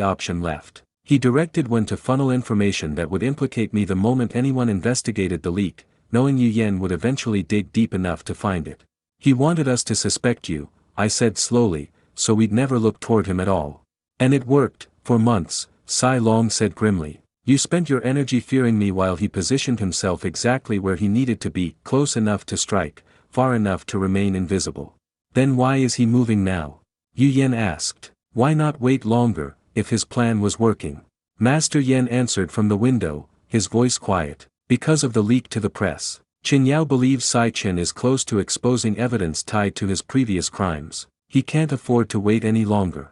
option left. He directed Wen to funnel information that would implicate me the moment anyone investigated the leak, knowing Yu Yan would eventually dig deep enough to find it. He wanted us to suspect you, I said slowly, so we'd never look toward him at all. And it worked, for months, Sai Long said grimly. You spent your energy fearing me while he positioned himself exactly where he needed to be, close enough to strike, far enough to remain invisible. Then why is he moving now? Yu Yan asked. Why not wait longer, if his plan was working? Master Yan answered from the window, his voice quiet. Because of the leak to the press. Qin Yao believes Sai Chen is close to exposing evidence tied to his previous crimes. He can't afford to wait any longer.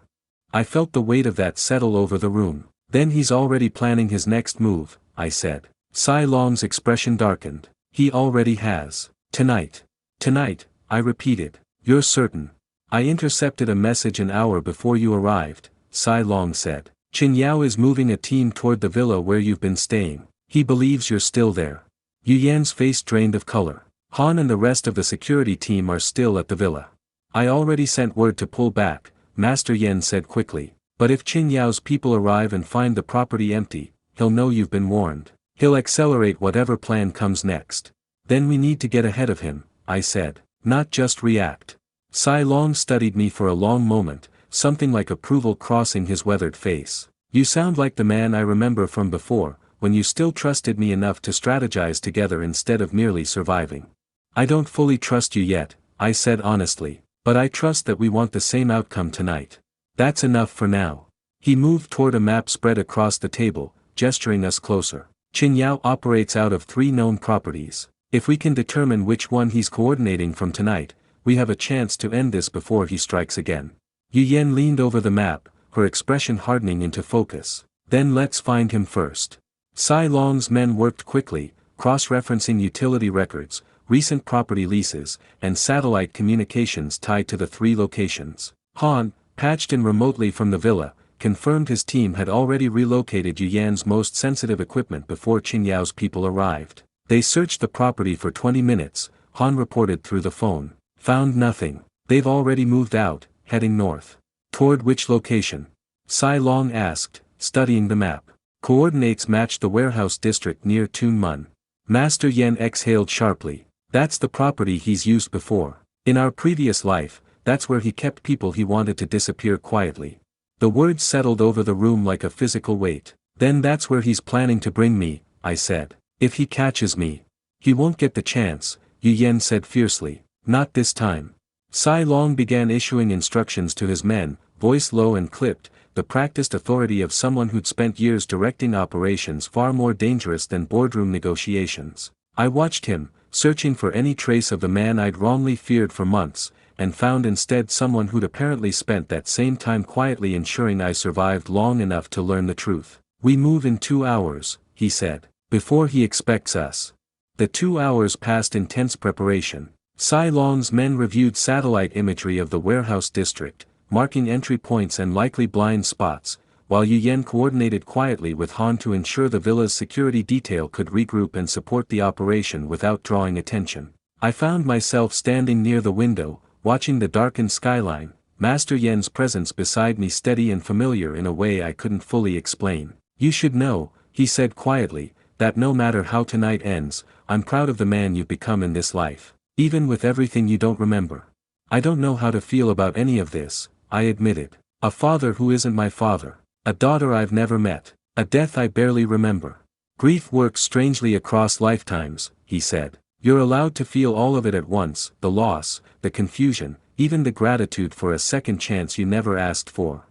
I felt the weight of that settle over the room. Then he's already planning his next move, I said. Sai Long's expression darkened. He already has. Tonight. Tonight, I repeated. You're certain. I intercepted a message an hour before you arrived, Sai Long said. Qin Yao is moving a team toward the villa where you've been staying. He believes you're still there. Yu Yan's face drained of color. Han and the rest of the security team are still at the villa. I already sent word to pull back, Master Yan said quickly. But if Qin Yao's people arrive and find the property empty, he'll know you've been warned. He'll accelerate whatever plan comes next. Then we need to get ahead of him, I said, not just react. Sai Long studied me for a long moment, something like approval crossing his weathered face. You sound like the man I remember from before, when you still trusted me enough to strategize together instead of merely surviving. I don't fully trust you yet, I said honestly, but I trust that we want the same outcome tonight. That's enough for now. He moved toward a map spread across the table, gesturing us closer. Qin Yao operates out of 3 known properties. If we can determine which one he's coordinating from tonight, we have a chance to end this before he strikes again. Yu Yan leaned over the map, her expression hardening into focus. Then let's find him first. Sai Long's men worked quickly, cross-referencing utility records, recent property leases, and satellite communications tied to the 3 locations. Han, patched in remotely from the villa, confirmed his team had already relocated Yu Yan's most sensitive equipment before Qin Yao's people arrived. They searched the property for 20 minutes, Han reported through the phone. Found nothing. They've already moved out, heading north. Toward which location? Sai Long asked, studying the map. Coordinates match the warehouse district near Tunmun. Master Yan exhaled sharply. That's the property he's used before. In our previous life, that's where he kept people he wanted to disappear quietly. The words settled over the room like a physical weight. Then that's where he's planning to bring me, I said. If he catches me. He won't get the chance, Yu Yan said fiercely. Not this time. Sai Long began issuing instructions to his men, voice low and clipped, the practiced authority of someone who'd spent years directing operations far more dangerous than boardroom negotiations. I watched him, searching for any trace of the man I'd wrongly feared for months, and found instead someone who'd apparently spent that same time quietly ensuring I survived long enough to learn the truth. We move in 2 hours, he said, before he expects us. The 2 hours passed in tense preparation. Sai Long's men reviewed satellite imagery of the warehouse district, marking entry points and likely blind spots, while Yu Yan coordinated quietly with Han to ensure the villa's security detail could regroup and support the operation without drawing attention. I found myself standing near the window, watching the darkened skyline, Master Yan's presence beside me steady and familiar in a way I couldn't fully explain. You should know, he said quietly, that no matter how tonight ends, I'm proud of the man you've become in this life. Even with everything you don't remember. I don't know how to feel about any of this, I admitted. A father who isn't my father. A daughter I've never met. A death I barely remember. Grief works strangely across lifetimes, he said. You're allowed to feel all of it at once, the loss, the confusion, even the gratitude for a second chance you never asked for.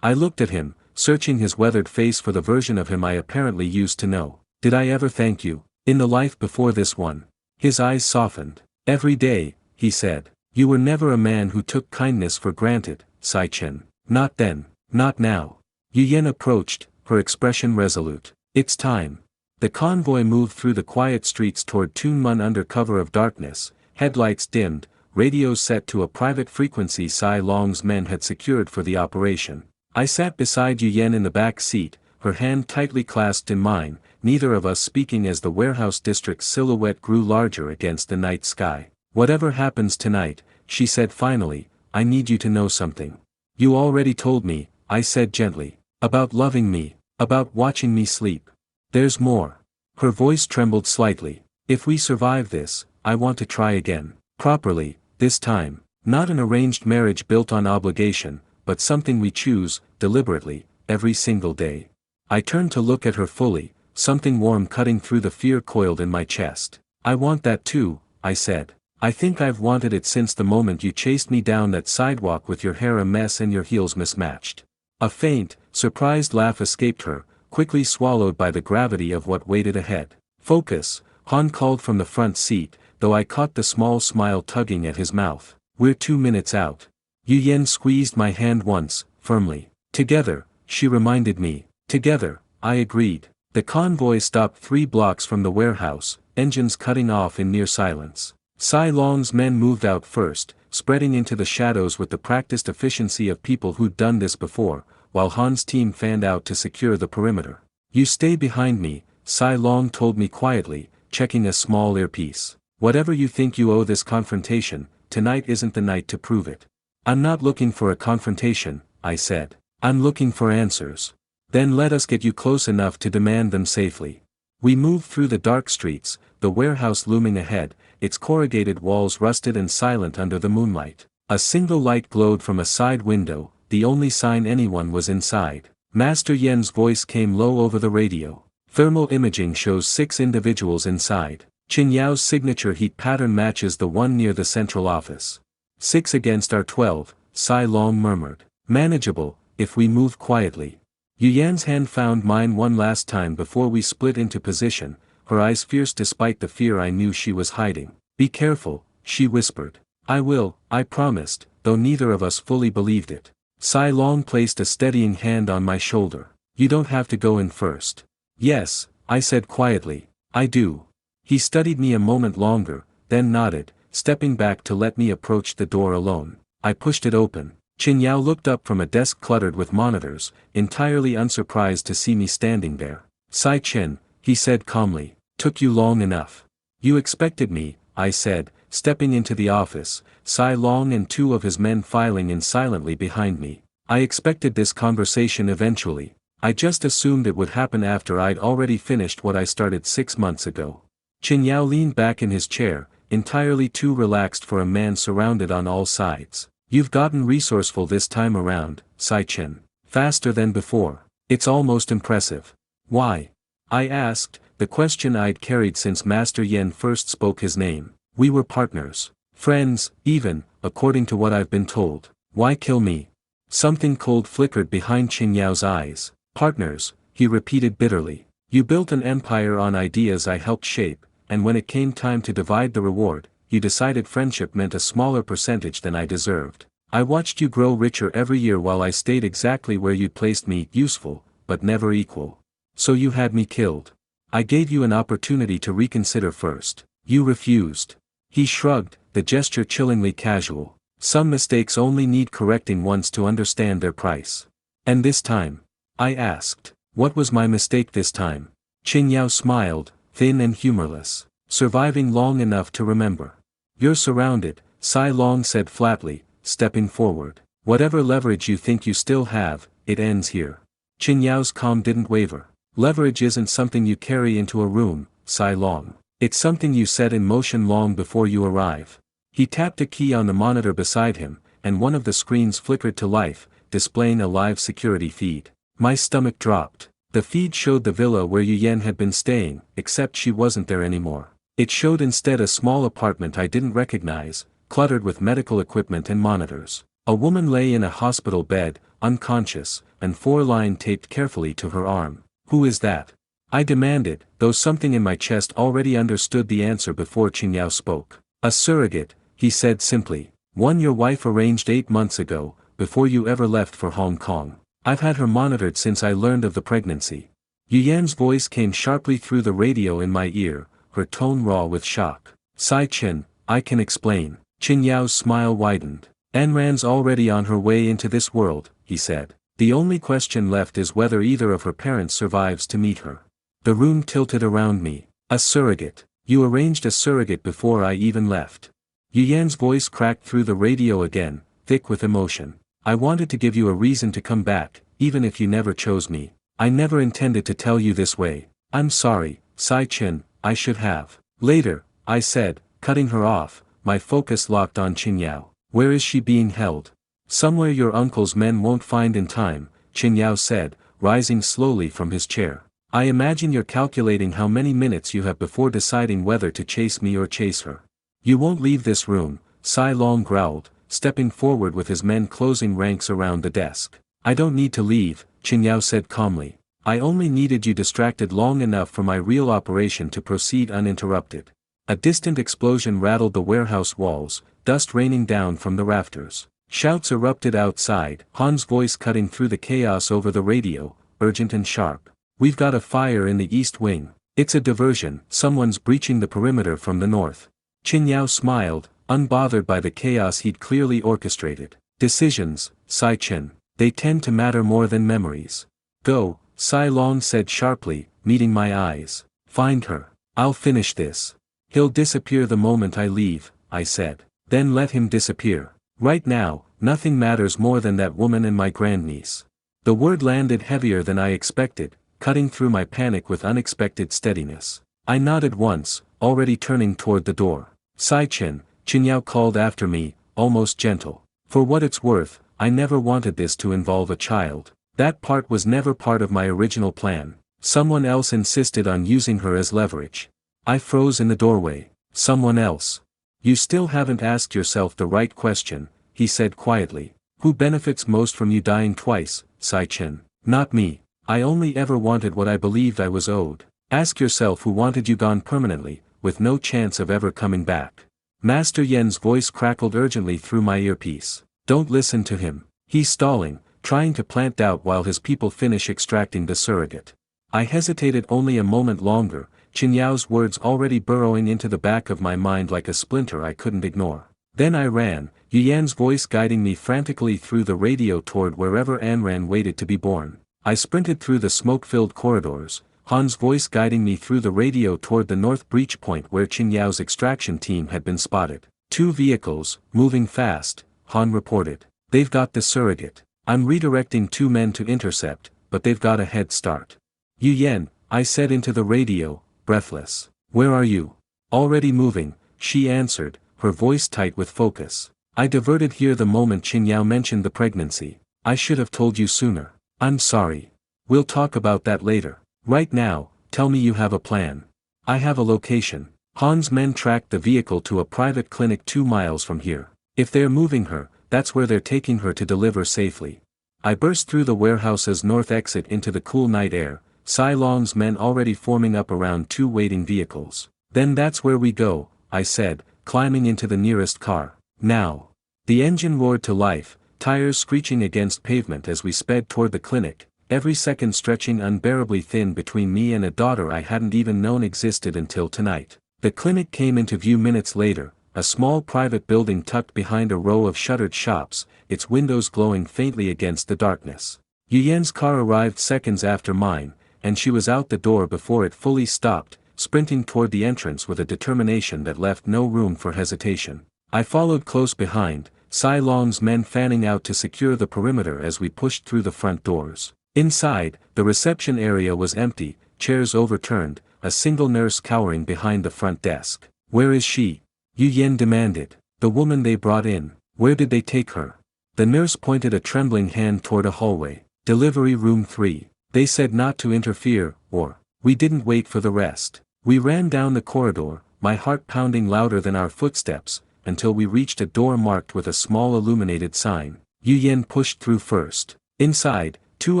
I looked at him, searching his weathered face for the version of him I apparently used to know. Did I ever thank you? In the life before this one? His eyes softened. Every day, he said. You were never a man who took kindness for granted, Sai Chen. Not then, not now. Yu Yan approached, her expression resolute. It's time. The convoy moved through the quiet streets toward Tunmun under cover of darkness, headlights dimmed, radios set to a private frequency Sai Long's men had secured for the operation. I sat beside Yu Yan in the back seat, her hand tightly clasped in mine, neither of us speaking as the warehouse district's silhouette grew larger against the night sky. Whatever happens tonight, she said finally, I need you to know something. You already told me, I said gently. About loving me, about watching me sleep. There's more. Her voice trembled slightly. If we survive this, I want to try again. Properly, this time. Not an arranged marriage built on obligation, but something we choose, deliberately, every single day. I turned to look at her fully, something warm cutting through the fear coiled in my chest. I want that too, I said. I think I've wanted it since the moment you chased me down that sidewalk with your hair a mess and your heels mismatched. A faint, surprised laugh escaped her, quickly swallowed by the gravity of what waited ahead. Focus, Han called from the front seat, though I caught the small smile tugging at his mouth. We're 2 minutes out. Yu Yan squeezed my hand once, firmly. Together, she reminded me. Together, I agreed. The convoy stopped 3 blocks from the warehouse, engines cutting off in near silence. Sai Long's men moved out first, spreading into the shadows with the practiced efficiency of people who'd done this before, while Han's team fanned out to secure the perimeter. You stay behind me, Sai Long told me quietly, checking a small earpiece. Whatever you think you owe this confrontation, tonight isn't the night to prove it. I'm not looking for a confrontation, I said. I'm looking for answers. Then let us get you close enough to demand them safely. We moved through the dark streets, the warehouse looming ahead, its corrugated walls rusted and silent under the moonlight. A single light glowed from a side window, the only sign anyone was inside. Master Yen's voice came low over the radio. Thermal imaging shows 6 individuals inside. Qin Yao's signature heat pattern matches the one near the central office. 6 against our 12, Sai Long murmured. Manageable, if we move quietly. Yu Yan's hand found mine one last time before we split into position, her eyes fierce despite the fear I knew she was hiding. Be careful, she whispered. I will, I promised, though neither of us fully believed it. Sai Long placed a steadying hand on my shoulder. You don't have to go in first. Yes, I said quietly, I do. He studied me a moment longer, then nodded, stepping back to let me approach the door alone. I pushed it open. Qin Yao looked up from a desk cluttered with monitors, entirely unsurprised to see me standing there. Sai Chen, he said calmly, took you long enough. You expected me, I said, stepping into the office, Sai Long and 2 of his men filing in silently behind me. I expected this conversation eventually. I just assumed it would happen after I'd already finished what I started 6 months ago. Qin Yao leaned back in his chair, entirely too relaxed for a man surrounded on all sides. You've gotten resourceful this time around, Sai Chen. Faster than before. It's almost impressive. Why? I asked, the question I'd carried since Master Yen first spoke his name. We were partners. Friends, even, according to what I've been told. Why kill me? Something cold flickered behind Qin Yao's eyes. Partners, he repeated bitterly. You built an empire on ideas I helped shape, and when it came time to divide the reward, you decided friendship meant a smaller percentage than I deserved. I watched you grow richer every year while I stayed exactly where you'd placed me, useful, but never equal. So you had me killed. I gave you an opportunity to reconsider first. You refused. He shrugged, the gesture chillingly casual. Some mistakes only need correcting once to understand their price. And this time? I asked. What was my mistake this time? Qin Yao smiled, thin and humorless. Surviving long enough to remember. You're surrounded, Sai Long said flatly, stepping forward. Whatever leverage you think you still have, it ends here. Qin Yao's calm didn't waver. Leverage isn't something you carry into a room, Sai Long. It's something you set in motion long before you arrive. He tapped a key on the monitor beside him, and one of the screens flickered to life, displaying a live security feed. My stomach dropped. The feed showed the villa where Yu Yan had been staying, except she wasn't there anymore. It showed instead a small apartment I didn't recognize, cluttered with medical equipment and monitors. A woman lay in a hospital bed, unconscious, and 4 lines taped carefully to her arm. Who is that? I demanded, though something in my chest already understood the answer before Qin Yao spoke. A surrogate, he said simply. One your wife arranged 8 months ago, before you ever left for Hong Kong. I've had her monitored since I learned of the pregnancy. Yu Yan's voice came sharply through the radio in my ear, her tone raw with shock. Sai Chen, I can explain. Qin Yao's smile widened. Anran's already on her way into this world, he said. The only question left is whether either of her parents survives to meet her. The room tilted around me. A surrogate. You arranged a surrogate before I even left. Yu Yan's voice cracked through the radio again, thick with emotion. I wanted to give you a reason to come back, even if you never chose me. I never intended to tell you this way. I'm sorry, Sai Chen, I should have. Later, I said, cutting her off, my focus locked on Qingyao. Where is she being held? Somewhere your uncle's men won't find in time, Qingyao said, rising slowly from his chair. I imagine you're calculating how many minutes you have before deciding whether to chase me or chase her. You won't leave this room, Sai Long growled, stepping forward with his men closing ranks around the desk. I don't need to leave, Qingyao said calmly. I only needed you distracted long enough for my real operation to proceed uninterrupted. A distant explosion rattled the warehouse walls, dust raining down from the rafters. Shouts erupted outside, Han's voice cutting through the chaos over the radio, urgent and sharp. We've got a fire in the east wing. It's a diversion, someone's breaching the perimeter from the north. Qingyao smiled, unbothered by the chaos he'd clearly orchestrated. Decisions, Sai Chen. They tend to matter more than memories. Go, Sai Long said sharply, meeting my eyes. Find her. I'll finish this. He'll disappear the moment I leave, I said. Then let him disappear. Right now, nothing matters more than that woman and my grandniece. The word landed heavier than I expected, cutting through my panic with unexpected steadiness. I nodded once, already turning toward the door. Sai Chen, Qingyao called after me, almost gentle. For what it's worth, I never wanted this to involve a child. That part was never part of my original plan. Someone else insisted on using her as leverage. I froze in the doorway. Someone else. You still haven't asked yourself the right question, he said quietly. Who benefits most from you dying twice, Sai Chen? Not me. I only ever wanted what I believed I was owed. Ask yourself who wanted you gone permanently, with no chance of ever coming back. Master Yan's voice crackled urgently through my earpiece. Don't listen to him. He's stalling, trying to plant doubt while his people finish extracting the surrogate. I hesitated only a moment longer, Qinyao's words already burrowing into the back of my mind like a splinter I couldn't ignore. Then I ran, Yu Yan's voice guiding me frantically through the radio toward wherever Anran waited to be born. I sprinted through the smoke-filled corridors, Han's voice guiding me through the radio toward the north breach point where Qinyao's extraction team had been spotted. 2 vehicles, moving fast, Han reported. They've got the surrogate. I'm redirecting 2 men to intercept, but they've got a head start. Yu Yan, I said into the radio, breathless. Where are you? Already moving, she answered, her voice tight with focus. I diverted here the moment Qingyao mentioned the pregnancy. I should have told you sooner. I'm sorry. We'll talk about that later. Right now, tell me you have a plan. I have a location. Han's men tracked the vehicle to a private clinic 2 miles from here. If they're moving her, that's where they're taking her to deliver safely. I burst through the warehouse's north exit into the cool night air, Sai Long's men already forming up around 2 waiting vehicles. Then that's where we go, I said, climbing into the nearest car. Now. The engine roared to life, tires screeching against pavement as we sped toward the clinic, every second stretching unbearably thin between me and a daughter I hadn't even known existed until tonight. The clinic came into view minutes later, a small private building tucked behind a row of shuttered shops, its windows glowing faintly against the darkness. Yu Yan's car arrived seconds after mine, and she was out the door before it fully stopped, sprinting toward the entrance with a determination that left no room for hesitation. I followed close behind, Sai Long's men fanning out to secure the perimeter as we pushed through the front doors. Inside, the reception area was empty, chairs overturned, a single nurse cowering behind the front desk. Where is she? Yu Yan demanded. The woman they brought in. Where did they take her? The nurse pointed a trembling hand toward a hallway. Delivery room 3. They said not to interfere, or. We didn't wait for the rest. We ran down the corridor, my heart pounding louder than our footsteps, until we reached a door marked with a small illuminated sign. Yu Yan pushed through first. Inside, 2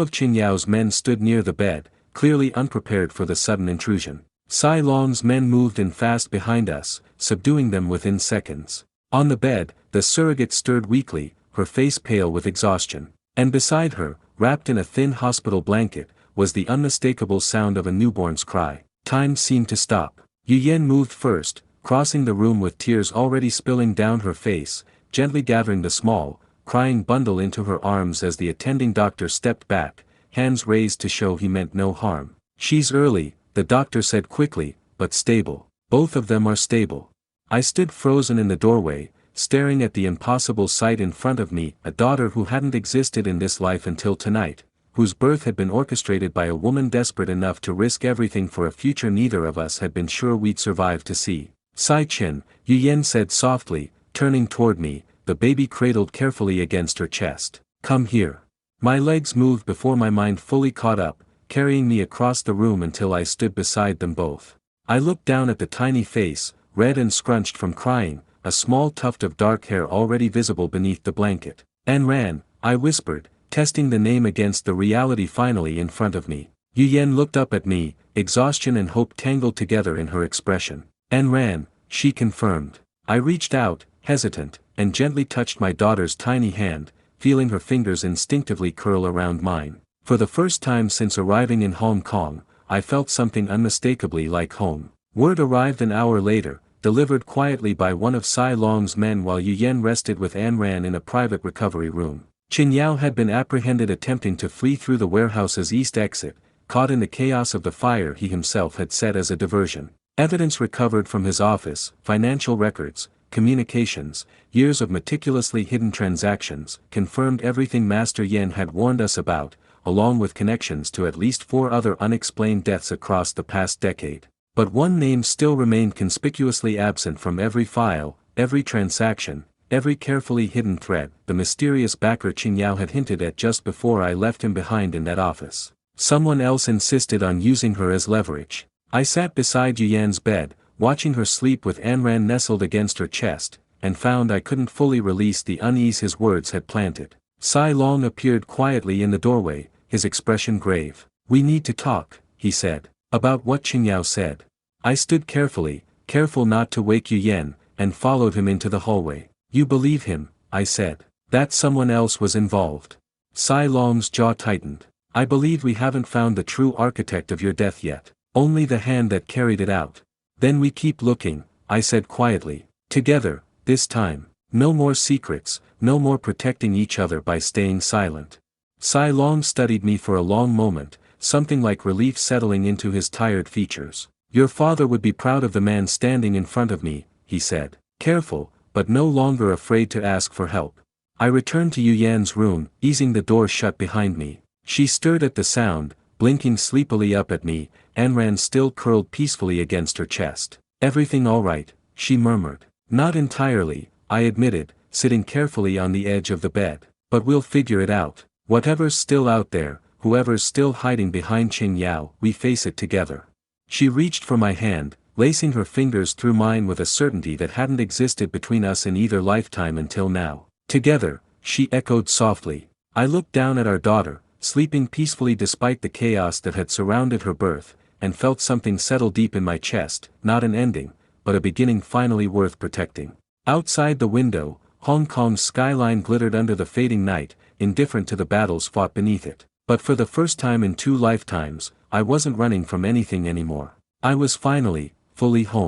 of Qinyao's men stood near the bed, clearly unprepared for the sudden intrusion. Sai Long's men moved in fast behind us, subduing them within seconds. On the bed, the surrogate stirred weakly, her face pale with exhaustion. And beside her, wrapped in a thin hospital blanket, was the unmistakable sound of a newborn's cry. Time seemed to stop. Yu Yan moved first, crossing the room with tears already spilling down her face, gently gathering the small, crying bundle into her arms as the attending doctor stepped back, hands raised to show he meant no harm. "She's early," the doctor said quickly, "but stable. Both of them are stable." I stood frozen in the doorway, staring at the impossible sight in front of me, a daughter who hadn't existed in this life until tonight, whose birth had been orchestrated by a woman desperate enough to risk everything for a future neither of us had been sure we'd survive to see. "Sai Chen," Yu Yan said softly, turning toward me, the baby cradled carefully against her chest. "Come here." My legs moved before my mind fully caught up, carrying me across the room until I stood beside them both. I looked down at the tiny face, red and scrunched from crying, a small tuft of dark hair already visible beneath the blanket. "Unran," I whispered, testing the name against the reality finally in front of me. Yu Yan looked up at me, exhaustion and hope tangled together in her expression. "Unran," she confirmed. I reached out, hesitant, and gently touched my daughter's tiny hand, feeling her fingers instinctively curl around mine. For the first time since arriving in Hong Kong, I felt something unmistakably like home. Word arrived an hour later, delivered quietly by one of Sai Long's men while Yu Yan rested with Unran in a private recovery room. Qin Yao had been apprehended attempting to flee through the warehouse's east exit, caught in the chaos of the fire he himself had set as a diversion. Evidence recovered from his office, financial records, communications, years of meticulously hidden transactions, confirmed everything Master Yen had warned us about, along with connections to at least 4 other unexplained deaths across the past decade. But one name still remained conspicuously absent from every file, every transaction, every carefully hidden thread, the mysterious backer Qin Yao had hinted at just before I left him behind in that office. Someone else insisted on using her as leverage. I sat beside Yu Yan's bed, watching her sleep with Unran nestled against her chest, and found I couldn't fully release the unease his words had planted. Sai Long appeared quietly in the doorway, his expression grave. "We need to talk," he said. "About what Qin Yao said." I stood carefully, careful not to wake Yu Yan, and followed him into the hallway. "You believe him," I said. "That someone else was involved." Sai Long's jaw tightened. "I believe we haven't found the true architect of your death yet. Only the hand that carried it out. Then we keep looking," I said quietly. "Together, this time. No more secrets, no more protecting each other by staying silent." Sai Long studied me for a long moment, something like relief settling into his tired features. "Your father would be proud of the man standing in front of me," he said. Careful, but no longer afraid to ask for help. I returned to Yu Yan's room, easing the door shut behind me. She stirred at the sound, blinking sleepily up at me, Unran still curled peacefully against her chest. "Everything all right?" she murmured. "Not entirely," I admitted, sitting carefully on the edge of the bed. "But we'll figure it out. Whatever's still out there, whoever's still hiding behind Qin Yao, we face it together." She reached for my hand, lacing her fingers through mine with a certainty that hadn't existed between us in either lifetime until now. "Together," she echoed softly. I looked down at our daughter, sleeping peacefully despite the chaos that had surrounded her birth, and felt something settle deep in my chest, not an ending, but a beginning finally worth protecting. Outside the window, Hong Kong's skyline glittered under the fading night, indifferent to the battles fought beneath it. But for the first time in 2 lifetimes, I wasn't running from anything anymore. I was finally, fully home.